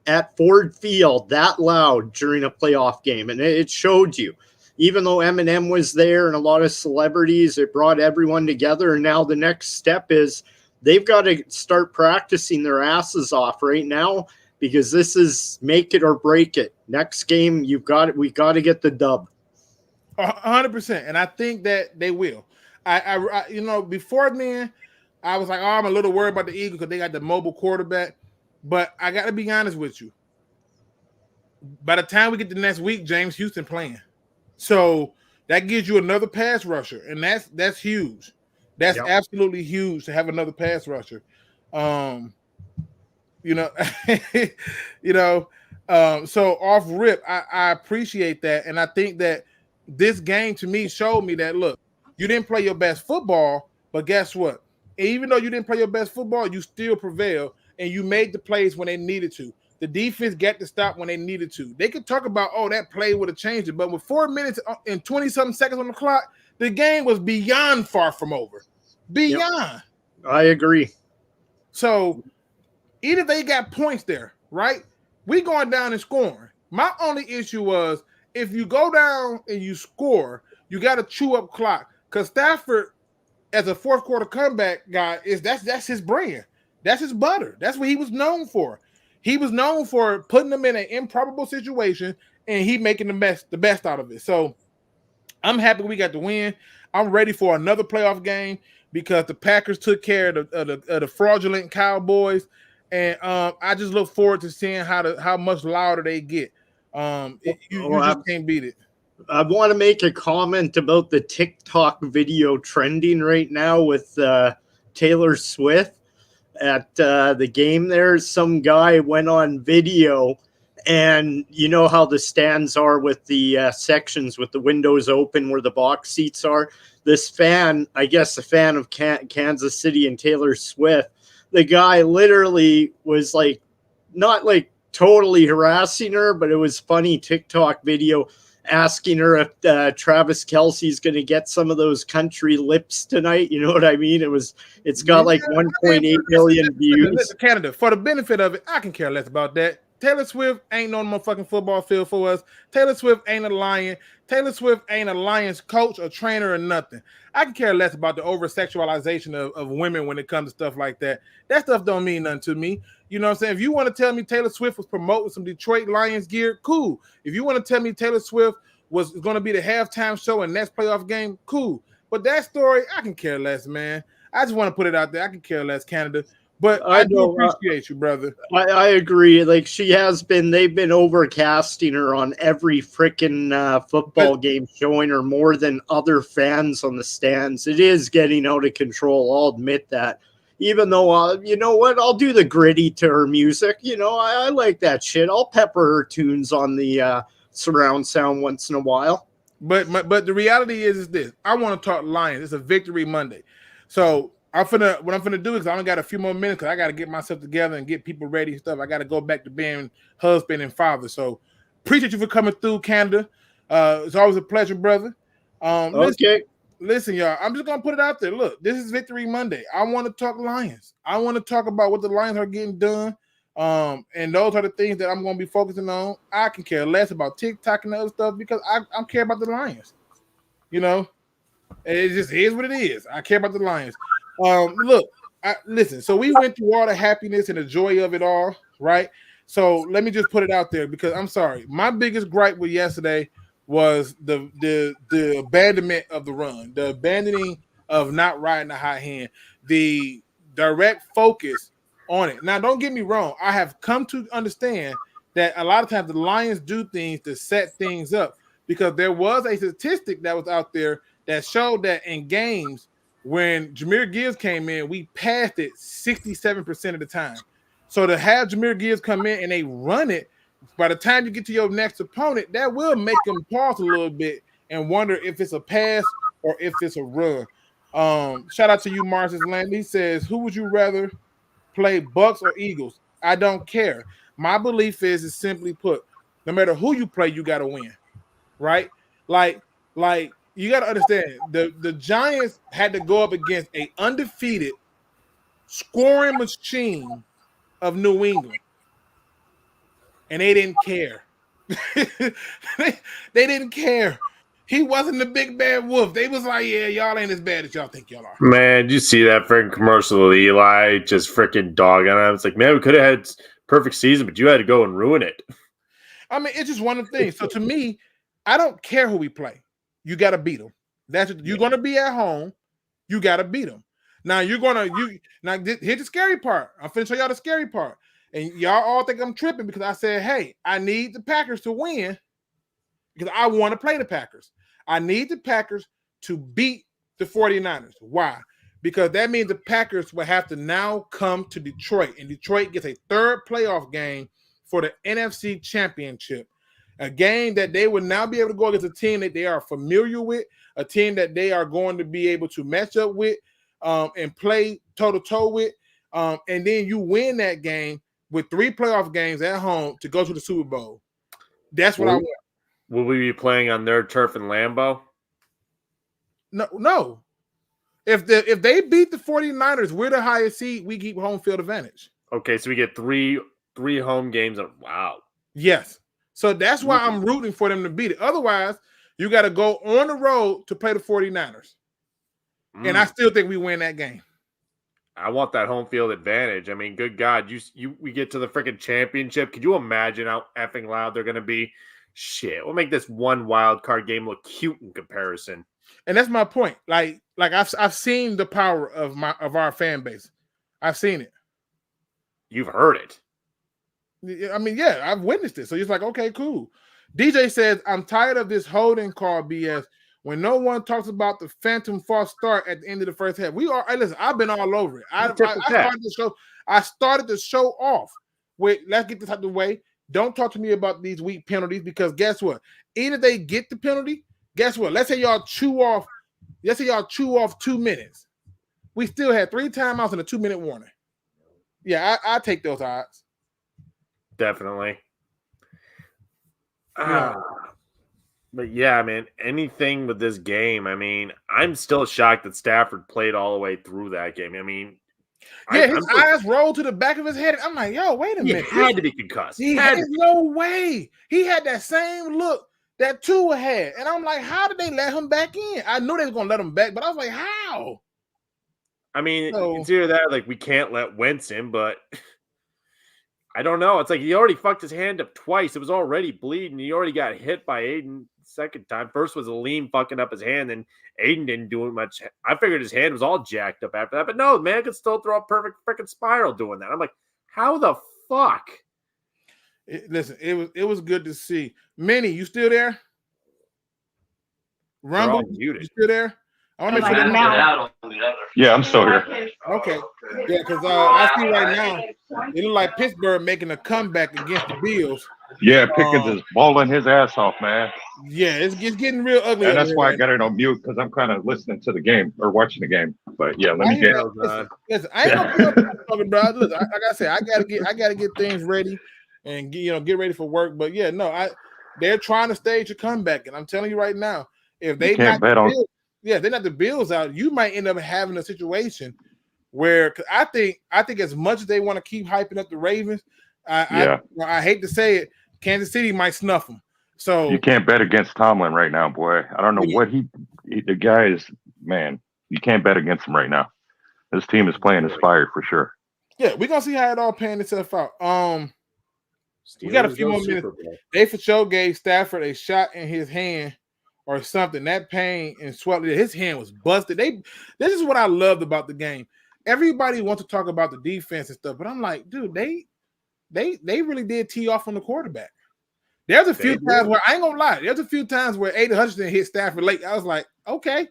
at Ford Field, that loud during a playoff game. And it showed you. Even though Eminem was there and a lot of celebrities, it brought everyone together. And now the next step is they've got to start practicing their asses off right now, because this is make it or break it. Next game, we got to get the dub. 100%, and I think that they will. I before then, I was like, I'm a little worried about the Eagles because they got the mobile quarterback. But I got to be honest with you. By the time we get to next week, James Houston playing, so that gives you another pass rusher, and that's huge. That's absolutely huge to have another pass rusher. So off rip, I appreciate that. And I think that this game to me showed me that, look, you didn't play your best football, but guess what? Even though you didn't play your best football, you still prevailed and you made the plays when they needed to. The defense got to stop when they needed to. They could talk about, that play would have changed it. But with 4 minutes and 20-something seconds on the clock, the game was beyond far from over. Beyond. Yep. I agree. So either they got points there, right? We going down and scoring. My only issue was if you go down and you score, you got to chew up clock. Because Stafford, as a fourth quarter comeback guy, that's his brand. That's his butter. That's what he was known for. he was known for putting them in an improbable situation and he making the best out of it. So I'm happy we got the win. I'm ready for another playoff game because the Packers took care of the fraudulent Cowboys, and I just look forward to seeing how much louder they get. You just can't beat it. I want to make a comment about the TikTok video trending right now with Taylor Swift at the game there. Some guy went on video, and you know how the stands are with the sections with the windows open where the box seats are. This fan, I guess a fan of Kansas City and Taylor Swift, the guy literally was like, not like totally harassing her, but it was funny TikTok video asking her if Travis Kelce's going to get some of those country lips tonight. You know what I mean? It's got like 1.8 million views. Canada, for the benefit of it, I can care less about that. Taylor Swift ain't on the motherfucking football field for us. Taylor Swift ain't a Lion. Taylor Swift ain't a Lions coach or trainer or nothing. I can care less about the over-sexualization of women when it comes to stuff like that. That stuff don't mean nothing to me. You know what I'm saying? If you want to tell me Taylor Swift was promoting some Detroit Lions gear, cool. If you want to tell me Taylor Swift was going to be the halftime show in next playoff game, cool. But that story, I can care less, man. I just want to put it out there. I can care less, Canada. But I do appreciate you, brother. I agree. Like they've been overcasting her on every freaking football game, showing her more than other fans on the stands. It is getting out of control. I'll admit that. Even though, you know what, I'll do the gritty to her music. You know, I like that shit. I'll pepper her tunes on the surround sound once in a while. But the reality is this. I want to talk Lions. It's a Victory Monday. So what I'm finna do is I only got a few more minutes because I got to get myself together and get people ready and stuff. I got to go back to being husband and father. So appreciate you for coming through, Canada. It's always a pleasure, brother. Okay. Listen, y'all, I'm just going to put it out there. Look, this is Victory Monday. I want to talk Lions. I want to talk about what the Lions are getting done. And those are the things that I'm going to be focusing on. I can care less about TikTok and other stuff because I care about the Lions. You know, it just is what it is. I care about the Lions. Look, listen, so we went through all the happiness and the joy of it all, right? So let me just put it out there because I'm sorry. My biggest gripe with yesterday was the abandonment of the run, the abandoning of not riding the hot hand, the direct focus on it. Now, don't get me wrong. I have come to understand that a lot of times the Lions do things to set things up because there was a statistic that was out there that showed that in games when Jahmyr Gibbs came in, we passed it 67% of the time. So to have Jahmyr Gibbs come in and they run it, by the time you get to your next opponent, that will make them pause a little bit and wonder if it's a pass or if it's a run. Shout out to you, Marcus Land. He says, who would you rather play, Bucks or Eagles? I don't care. My belief is simply put, no matter who you play, you got to win, right? Like you got to understand, the Giants had to go up against a undefeated scoring machine of New England. And they didn't care. they didn't care. He wasn't the big bad wolf. They was like, yeah, y'all ain't as bad as y'all think y'all are. Man, did you see that freaking commercial of Eli just freaking dogging on him? It's like, man, we could have had perfect season, but you had to go and ruin it. I mean, it's just one of the things. So to me, I don't care who we play. You got to beat them. That's what, you're going to be at home. You got to beat them. Now here's the scary part. I'm finna show y'all the scary part. And y'all all think I'm tripping because I said, hey, I need the Packers to win because I want to play the Packers. I need the Packers to beat the 49ers. Why? Because that means the Packers will have to now come to Detroit, and Detroit gets a third playoff game for the NFC Championship, a game that they will now be able to go against a team that they are familiar with, a team that they are going to be able to match up with and play toe-to-toe with, and then you win that game with 3 playoff games at home to go to the Super Bowl. That's what I want. Will we be playing on their turf in Lambeau? No. If they beat the 49ers, we're the highest seed. We keep home field advantage. Okay, so we get three home games. Wow. Yes. So that's why I'm rooting for them to beat it. Otherwise, you got to go on the road to play the 49ers. And I still think we win that game. I want that home field advantage. I mean, good God, we get to the freaking championship. Could you imagine how effing loud they're going to be? Shit, we'll make this one wild card game look cute in comparison. And that's my point. Like I've seen the power of our fan base. I've seen it. You've heard it. I mean, yeah, I've witnessed it. So it's like, okay, cool. DJ says, I'm tired of this holding call BS when no one talks about the phantom false start at the end of the first half. Hey, listen, I've been all over it. I started the show off with, let's get this out of the way. Don't talk to me about these weak penalties because guess what? Even if they get the penalty, guess what? Let's say y'all chew off 2 minutes. We still had 3 timeouts and a 2-minute warning. Yeah, I take those odds. Definitely. But yeah, man, anything with this game, I mean, I'm still shocked that Stafford played all the way through that game. I mean, his eyes rolled to the back of his head. I'm like, yo, wait a minute. He had to be concussed. No way. He had that same look that Tua had. And I'm like, how did they let him back in? I knew they were going to let him back, but I was like, how? I mean, consider that, like, we can't let Wentz in, but I don't know. It's like he already fucked his hand up twice. It was already bleeding. He already got hit by Aiden second time. First was Aleem fucking up his hand, and Aiden didn't do much. I figured his hand was all jacked up after that, but no, man could still throw a perfect freaking spiral doing that. I'm like, how the fuck? Listen, it was good to see. Minnie, you still there? Rumble, you still there? I want to make sure. Yeah, I'm still here. Okay. Yeah, because I see right now it looks like Pittsburgh making a comeback against the Bills. Yeah, Pickens is balling his ass off, man. Yeah, it's getting real ugly. And that's why I got it on mute because I'm kind of listening to the game or watching the game. But yeah, let me get. Listen, I ain't gonna talking about. Look, like I said, I gotta get things ready and get ready for work. But yeah, no, they're trying to stage a comeback, and I'm telling you right now, if they can't bet on. Yeah, they're not the Bills out. You might end up having a situation where I think as much as they want to keep hyping up the Ravens, I hate to say it, Kansas City might snuff them. So you can't bet against Tomlin right now, boy. I don't know what the guy is. Man, you can't bet against him right now. This team is playing inspired for sure. Yeah, we're gonna see how it all pans itself out. We got a few more minutes. They for sure gave Stafford a shot in his hand or something. That pain and swelling, his hand was busted. This is what I loved about the game. Everybody wants to talk about the defense and stuff, but I'm like, dude, they really did tee off on the quarterback. There's a few times where I ain't gonna lie. There's a few times where Aiden Hutchinson hit Stafford late. I was like, okay,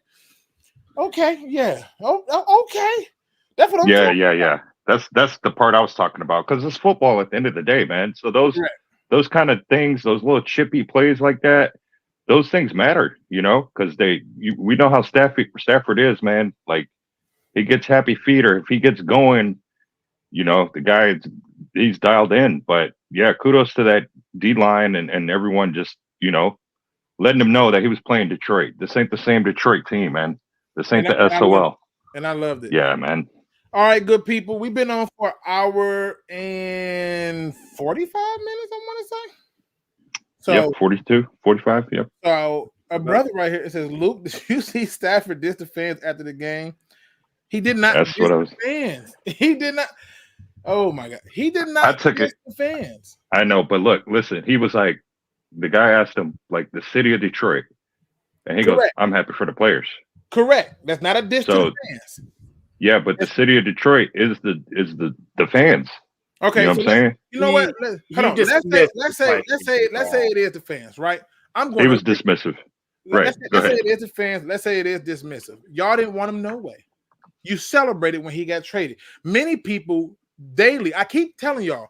yeah, okay. That's what I'm talking about. Yeah. That's the part I was talking about because it's football at the end of the day, man. So those kind of things, those little chippy plays like that, those things matter, because we know how Stafford is, man. Like he gets happy feet, or if he gets going, the guy he's dialed in. But yeah, kudos to that D line and everyone just letting him know that he was playing Detroit. This ain't the same Detroit team, man. This ain't the SOL. And I loved it. Yeah, man. All right, good people. We've been on for an hour and 45 minutes, I want to say. So, 42, 45, yep. So, a brother right here, it says, Luke, did you see Stafford diss the fans after the game? He did not diss the fans. He did not. Oh, my God. He did not diss the fans. I know, but listen, he was like, the guy asked him, like, the city of Detroit. And he goes, I'm happy for the players. Correct. That's not a diss to the fans. Yeah, but the city of Detroit is the fans. Okay, you know what I'm saying? You know what? Let's say it is the fans, right? He was dismissive. Right. Let's say it is the fans. Let's say it is dismissive. Y'all didn't want him no way. You celebrated when he got traded. Many people daily, I keep telling y'all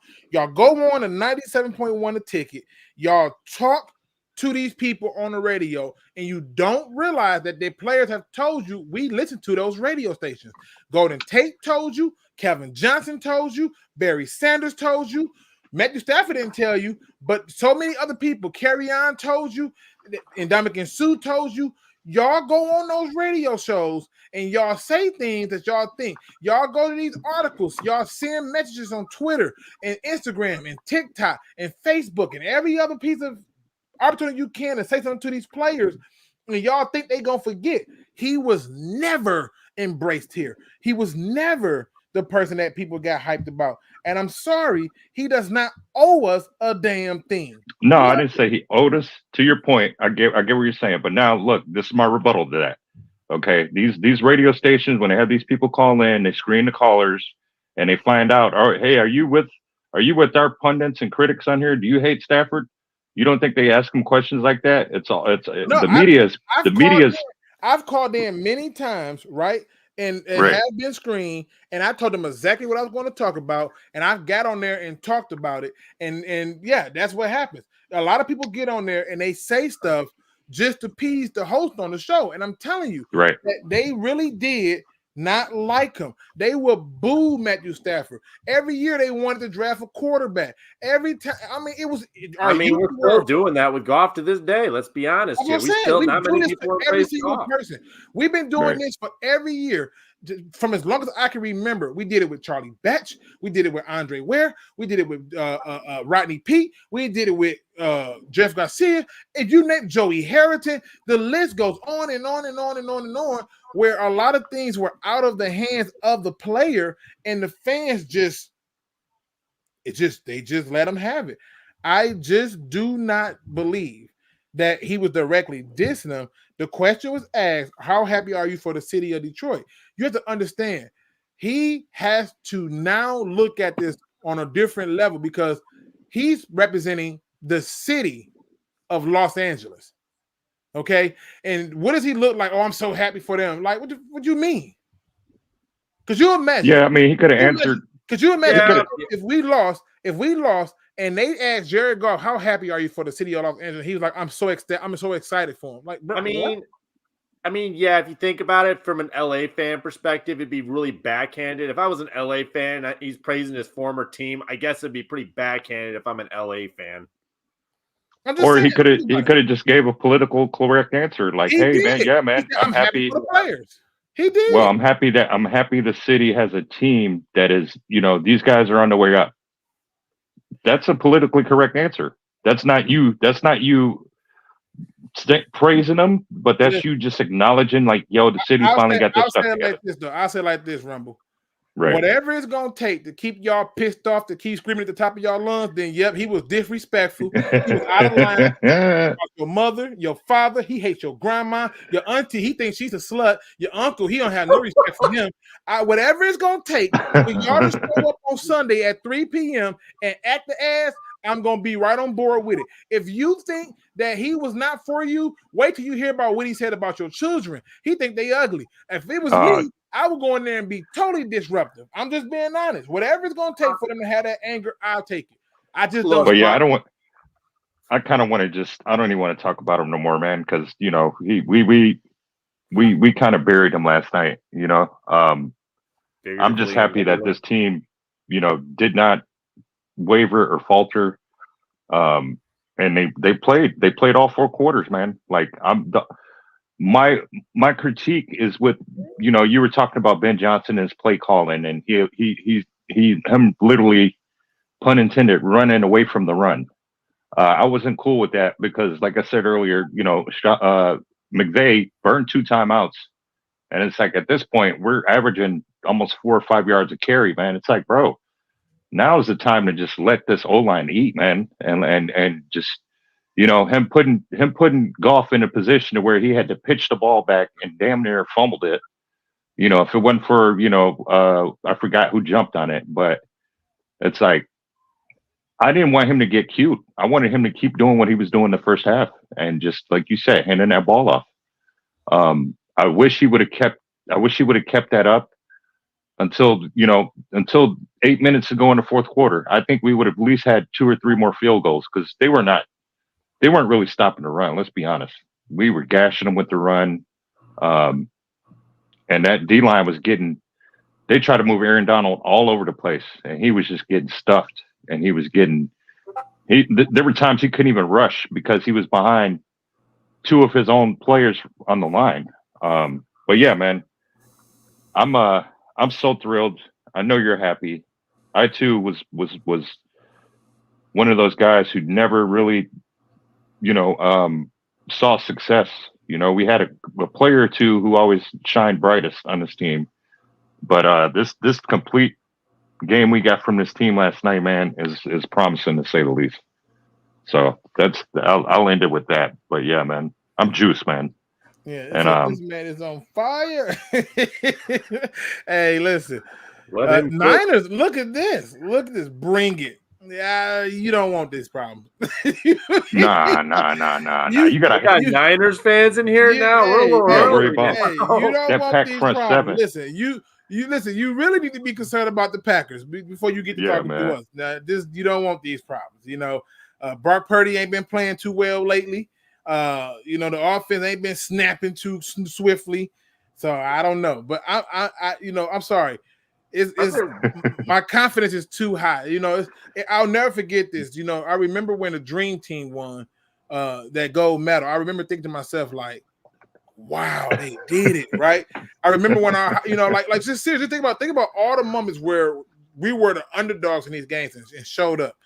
go on a 97.1 a ticket. Y'all talk to these people on the radio, and you don't realize that their players have told you, we listen to those radio stations. Golden Tate told you, Kevin Johnson told you, Barry Sanders told you, Matthew Stafford didn't tell you, but so many other people, Carry-On told you, and Ndamukong Suh told you. Y'all go on those radio shows and y'all say things that y'all think. Y'all go to these articles. Y'all send messages on Twitter and Instagram and TikTok and Facebook and every other piece of opportunity you can to say something to these players, and y'all think they gonna forget. He was never embraced here. He was never the person that people got hyped about. And I'm sorry, he does not owe us a damn thing. No, I didn't say he owed us. To your point, I get what you're saying. But now, look, this is my rebuttal to that. Okay, these radio stations, when they have these people call in, they screen the callers, and they find out, oh, hey, are you with our pundits and critics on here? Do you hate Stafford? You don't think they ask him questions like that? The media is. I've called in many times, right? And Right. have been screened, and I told them exactly what I was going to talk about, and I've got on there and talked about it, and yeah, that's what happens. A lot of people get on there and they say stuff just to appease the host on the show, and I'm telling you, Right. that they really did not like him. They will boo Matthew Stafford. Every year they wanted to draft a quarterback. Every time, I mean, it was. We're still doing that with Goff to this day. Let's be honest. We've been doing this for every single person. We've been doing this for every year from as long as I can remember. We did it with Charlie Batch. We did it with Andre Ware. We did it with Rodney Peete. We did it with Jeff Garcia. If you name Joey Harrington, the list goes on and on and on and on and on, where a lot of things were out of the hands of the player, and the fans just let him have it. I just do not believe that he was directly dissing them. The question was asked, how happy are you for the city of Detroit? You have to understand, he has to now look at this on a different level because he's representing the city of Los Angeles. Okay, and what does he look like? Oh, I'm so happy for them. Like, what do you mean? Could you imagine? Yeah, I mean, he could have answered. Could you imagine if we lost, and they asked Jared Goff, "How happy are you for the city of Los Angeles?" He was like, "I'm so excited for him." Like, bro, I mean, yeah. If you think about it from an LA fan perspective, it'd be really backhanded. If I was an LA fan, he's praising his former team. I guess it'd be pretty backhanded if I'm an LA fan. Or he could have just gave a political correct answer, like, "Hey, man, yeah, man, I'm happy for the players." He did. Well, I'm happy the city has a team that is, these guys are on the way up. That's a politically correct answer. That's not you praising them, but that's you just acknowledging, like, yo, the city finally got this stuff together. I'll say it like this, Rumble. Right. Whatever it's gonna take to keep y'all pissed off, to keep screaming at the top of y'all lungs, then yep, he was disrespectful. He was out of line. Your mother, your father, he hates your grandma, your auntie, he thinks she's a slut. Your uncle, he don't have no respect for him. Whatever it's gonna take for y'all to show up on Sunday at 3 p.m. and act the ass, I'm gonna be right on board with it. If you think that he was not for you, wait till you hear about what he said about your children. He think they ugly. If it was me, I would go in there and be totally disruptive. I'm just being honest. Whatever it's going to take for them to have that anger, I'll take it. I just don't. But yeah, I don't even want to talk about him no more, man, because we kind of buried him last night. I'm just happy that this team, did not waver or falter. And they played all 4 quarters, man. Like my critique is with, you were talking about Ben Johnson and his play calling, and him literally, pun intended, running away from the run. I wasn't cool with that because, like I said earlier, McVay burned 2 timeouts, and it's like at this point we're averaging almost 4 or 5 yards a carry, man. It's like, bro, now is the time to just let this O-line eat, man, and just. Him putting Goff in a position to where he had to pitch the ball back and damn near fumbled it. If it wasn't for, I forgot who jumped on it, but it's like, I didn't want him to get cute. I wanted him to keep doing what he was doing the first half and just, like you said, handing that ball off. I wish he would have kept that up until 8 minutes to go in the fourth quarter. I think we would have at least had 2 or 3 more field goals because they weren't really stopping the run. Let's be honest. We were gashing them with the run. And that D-line was they tried to move Aaron Donald all over the place, and he was just getting stuffed. And there were times he couldn't even rush because he was behind 2 of his own players on the line. But yeah, man, I'm so thrilled. I know you're happy. I too was one of those guys who never really, saw success. We had a player or two who always shined brightest on this team, But this complete game we got from this team last night, man, is promising to say the least. So I'll end it with that. But yeah, man, I'm juiced, man. Yeah, and this man is on fire. Hey, listen, Niners, look at this. Look at this. Bring it. Yeah, you don't want this problem. Nah. You got Niners fans in here now. You don't that want these problems. Listen, you really need to be concerned about the Packers before you get to talking to us. Now, you don't want these problems. You know, Brock Purdy ain't been playing too well lately. You know, the offense ain't been snapping too swiftly. So I don't know, but I'm sorry. It's my confidence is too high. You know, I'll never forget this. You know, I remember when the Dream Team won that gold medal. I remember thinking to myself, like, wow, they did it, right? I remember when like just seriously think about all the moments where we were the underdogs in these games and showed up.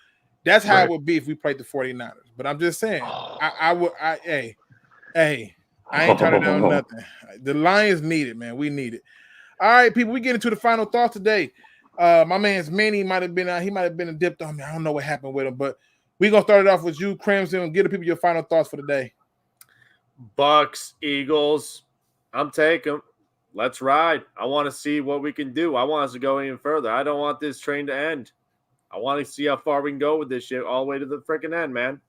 That's how it would be if we played the 49ers. But I'm just saying, I ain't turning down nothing. The Lions need it, man. We need it. All right, people, we get into the final thoughts today. My man's Manny might have been dipped on me. I don't know what happened with him, but we're gonna start it off with you, Crimson, and give the people your final thoughts for the day. Bucks, Eagles, I'm taking them. Let's ride. I want to see what we can do. I want us to go even further. I don't want this train to end. I want to see how far we can go with this shit all the way to the freaking end, man.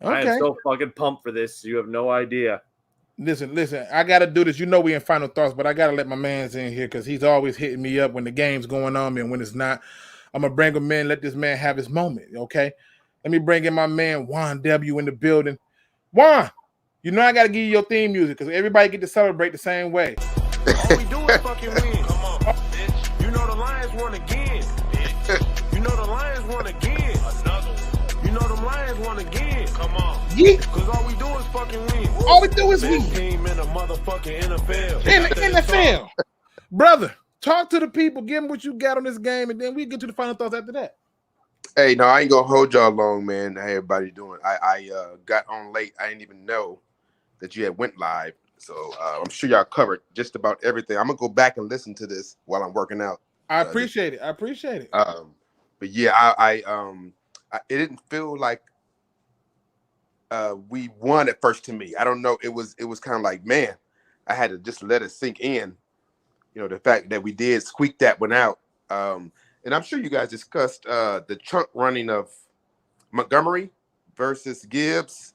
Okay. I am so fucking pumped for this. You have no idea. Listen. I got to do this. You know we in final thoughts, but I got to let my man's in here because he's always hitting me up when the game's going on and when it's not. I'm going to bring him in, let this man have his moment, okay? Let me bring in my man Juan W. in the building. Juan, you know I got to give you your theme music because everybody get to celebrate the same way. All we do is fucking win. Come on, bitch. You know the Lions won again. Bitch. You know the Lions won again. Another one. You know the Lions won again. Come on. Yeah. Because all we do is fucking win. All we do is win. Team in the motherfucking NFL. In the NFL. Brother, talk to the people. Give them what you got on this game, and then we get to the final thoughts after that. Hey, no, I ain't gonna hold y'all long, man. How everybody doing? I got on late. I didn't even know that you had went live. So I'm sure y'all covered just about everything. I'm gonna go back and listen to this while I'm working out. I appreciate it. But yeah, it didn't feel like we won at first to me. I don't know. It was kind of like, man, I had to just let it sink in. You know, the fact that we did squeak that one out. And I'm sure you guys discussed the chunk running of Montgomery versus Gibbs,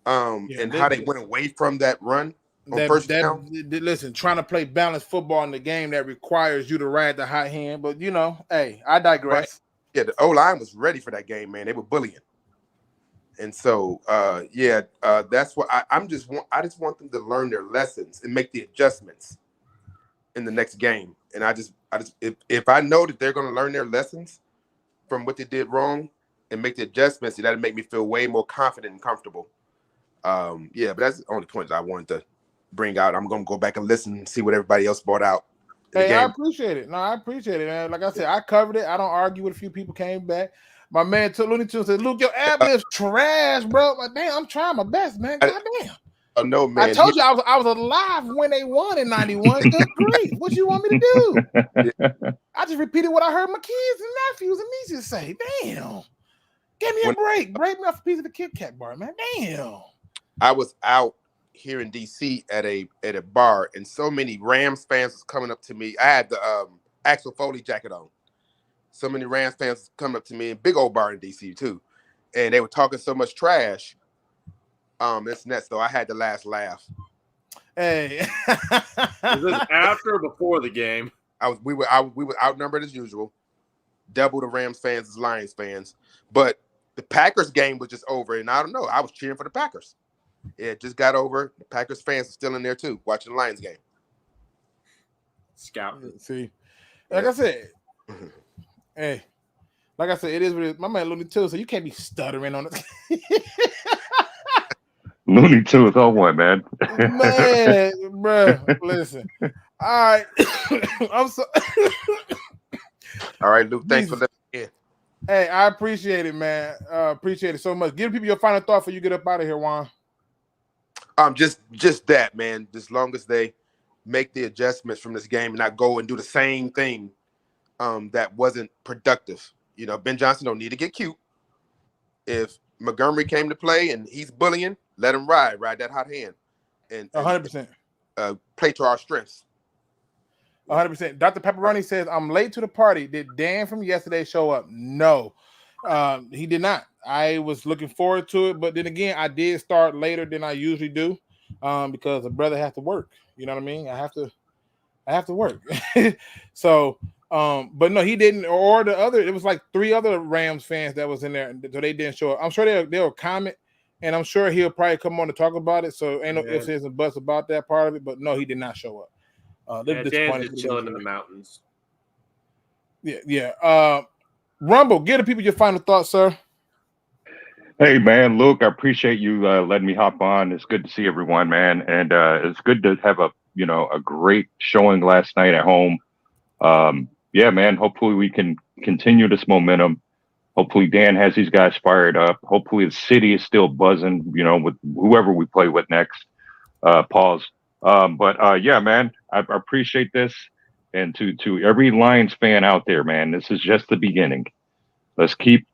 and how they went away from that run on first down. Listen, trying to play balanced football in the game that requires you to ride the hot hand. But, you know, hey, I digress. Right. Yeah, the O-line was ready for that game, man. They were bullying. And so, that's what I just want them to learn their lessons and make the adjustments in the next game. And if I know that they're going to learn their lessons from what they did wrong and make the adjustments, that'll make me feel way more confident and comfortable. But that's the only point that I wanted to bring out. I'm going to go back and listen and see what everybody else brought out. Hey, I appreciate it. No, I appreciate it, man. Like I said, I covered it. I don't argue with a few people came back. My man took Looney Tunes said, Luke, your ad-lib's trash, bro. Like, damn, I'm trying my best, man. Goddamn. Oh, no, man. I told you I was alive when they won in 91. Good grief. What you want me to do? I just repeated what I heard my kids and nephews and nieces say. Damn. Give me a break. Break me off a piece of the Kit Kat bar, man. Damn. I was out here in D.C. at a bar, and so many Rams fans was coming up to me. I had the Axel Foley jacket on. So many Rams fans coming up to me, in big old bar in D.C. too. And they were talking so much trash. It's nuts, though. I had the last laugh. Hey. Is this after or before the game? We were outnumbered as usual. Double the Rams fans as Lions fans. But the Packers game was just over, and I don't know. I was cheering for the Packers. It just got over. The Packers fans are still in there too, watching the Lions game. Scout. See, like I said, hey, like I said, it is what it is. My man Looney Tunes, so you can't be stuttering on it. Looney Tunes on one, man. Man, bro, listen. All right, I'm so. All right, Luke. Thanks for letting me in. Hey, I appreciate it, man. Appreciate it so much. Give people your final thought before you get up out of here, Juan. Just that, man. As long as they make the adjustments from this game and not go and do the same thing that wasn't productive. You know, Ben Johnson don't need to get cute. If Montgomery came to play and he's bullying, let him ride that hot hand, and 100%. Play to our strengths. 100%. Dr. Pepperoni says, I'm late to the party. Did Dan from yesterday show up? No, he did not. I was looking forward to it, but then again, I did start later than I usually do because the brother has to work. You know what I mean? I have to work. So, but no, he didn't. Or the other, it was like 3 other Rams fans that was in there, so they didn't show up. I'm sure they'll comment, and I'm sure he'll probably come on to talk about it. So ain't no ifs, ands, and buts about that part of it. But no, he did not show up. Dan's just chilling in the mountains. Yeah. Rumble, give the people your final thoughts, sir. Hey, man, Luke, I appreciate you letting me hop on. It's good to see everyone, man. And it's good to have a great showing last night at home. Yeah, man, hopefully we can continue this momentum. Hopefully Dan has these guys fired up. Hopefully the city is still buzzing, with whoever we play with next. Pause. But yeah, man, I appreciate this. And to every Lions fan out there, man, this is just the beginning. Let's keep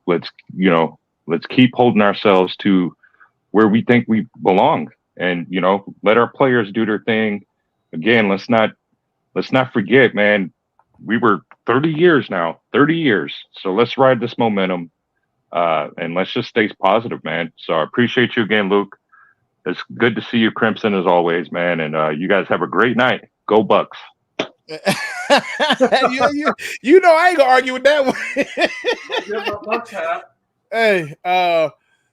holding ourselves to where we think we belong, and let our players do their thing. Again, let's not forget, man, we were 30 years now, 30 years. So let's ride this momentum, and let's just stay positive, man. So I appreciate you again, Luke. It's good to see you, Crimson, as always, man. And you guys have a great night. Go Bucks. you know I ain't gonna argue with that one. Hey,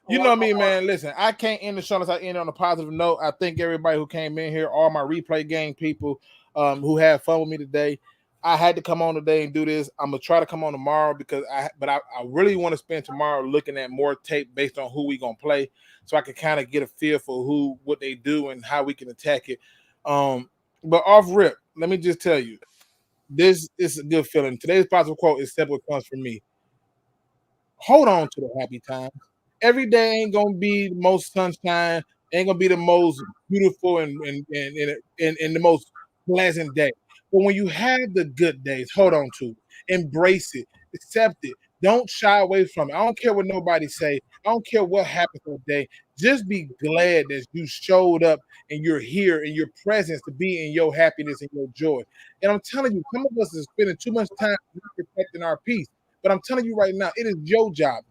you know me, man. Listen, I can't end the show unless I end on a positive note. I thank everybody who came in here, all my replay gang people who had fun with me today. I had to come on today and do this. I'm gonna try to come on tomorrow because I really want to spend tomorrow looking at more tape based on who we gonna play, so I can kind of get a feel for what they do and how we can attack it. But off rip, let me just tell you, this is a good feeling. Today's positive quote is simple. It comes from me. Hold on to the happy times. Every day ain't gonna be the most sunshine, ain't gonna be the most beautiful and the most pleasant day. But when you have the good days, hold on to it, embrace it, accept it. Don't shy away from it. I don't care what nobody say. I don't care what happens today. Just be glad that you showed up and you're here and your presence to be in your happiness and your joy. And I'm telling you, some of us are spending too much time protecting our peace. But I'm telling you right now, it is your job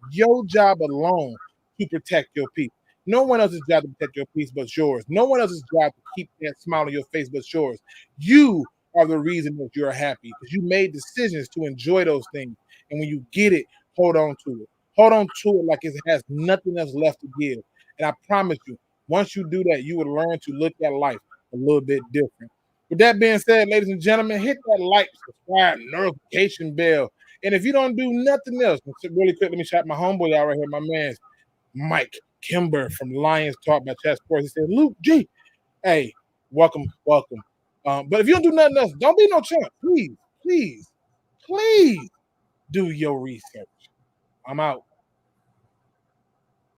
alone to protect your peace. No one else's job to protect your peace but yours. No one else's job to keep that smile on your face but yours. You are the reason that you're happy because you made decisions to enjoy those things. And when you get it, hold on to it. Hold on to it like it has nothing else left to give. And I promise you, once you do that, you will learn to look at life a little bit different. With that being said, ladies and gentlemen, hit that like, subscribe, notification bell. And if you don't do nothing else, really quick, let me shout my homeboy out right here, my man, Mike Kimber from Lions Talk by Chat Sports. He said, Luke G, hey, welcome. But if you don't do nothing else, don't be no chump. Please do your research. I'm out.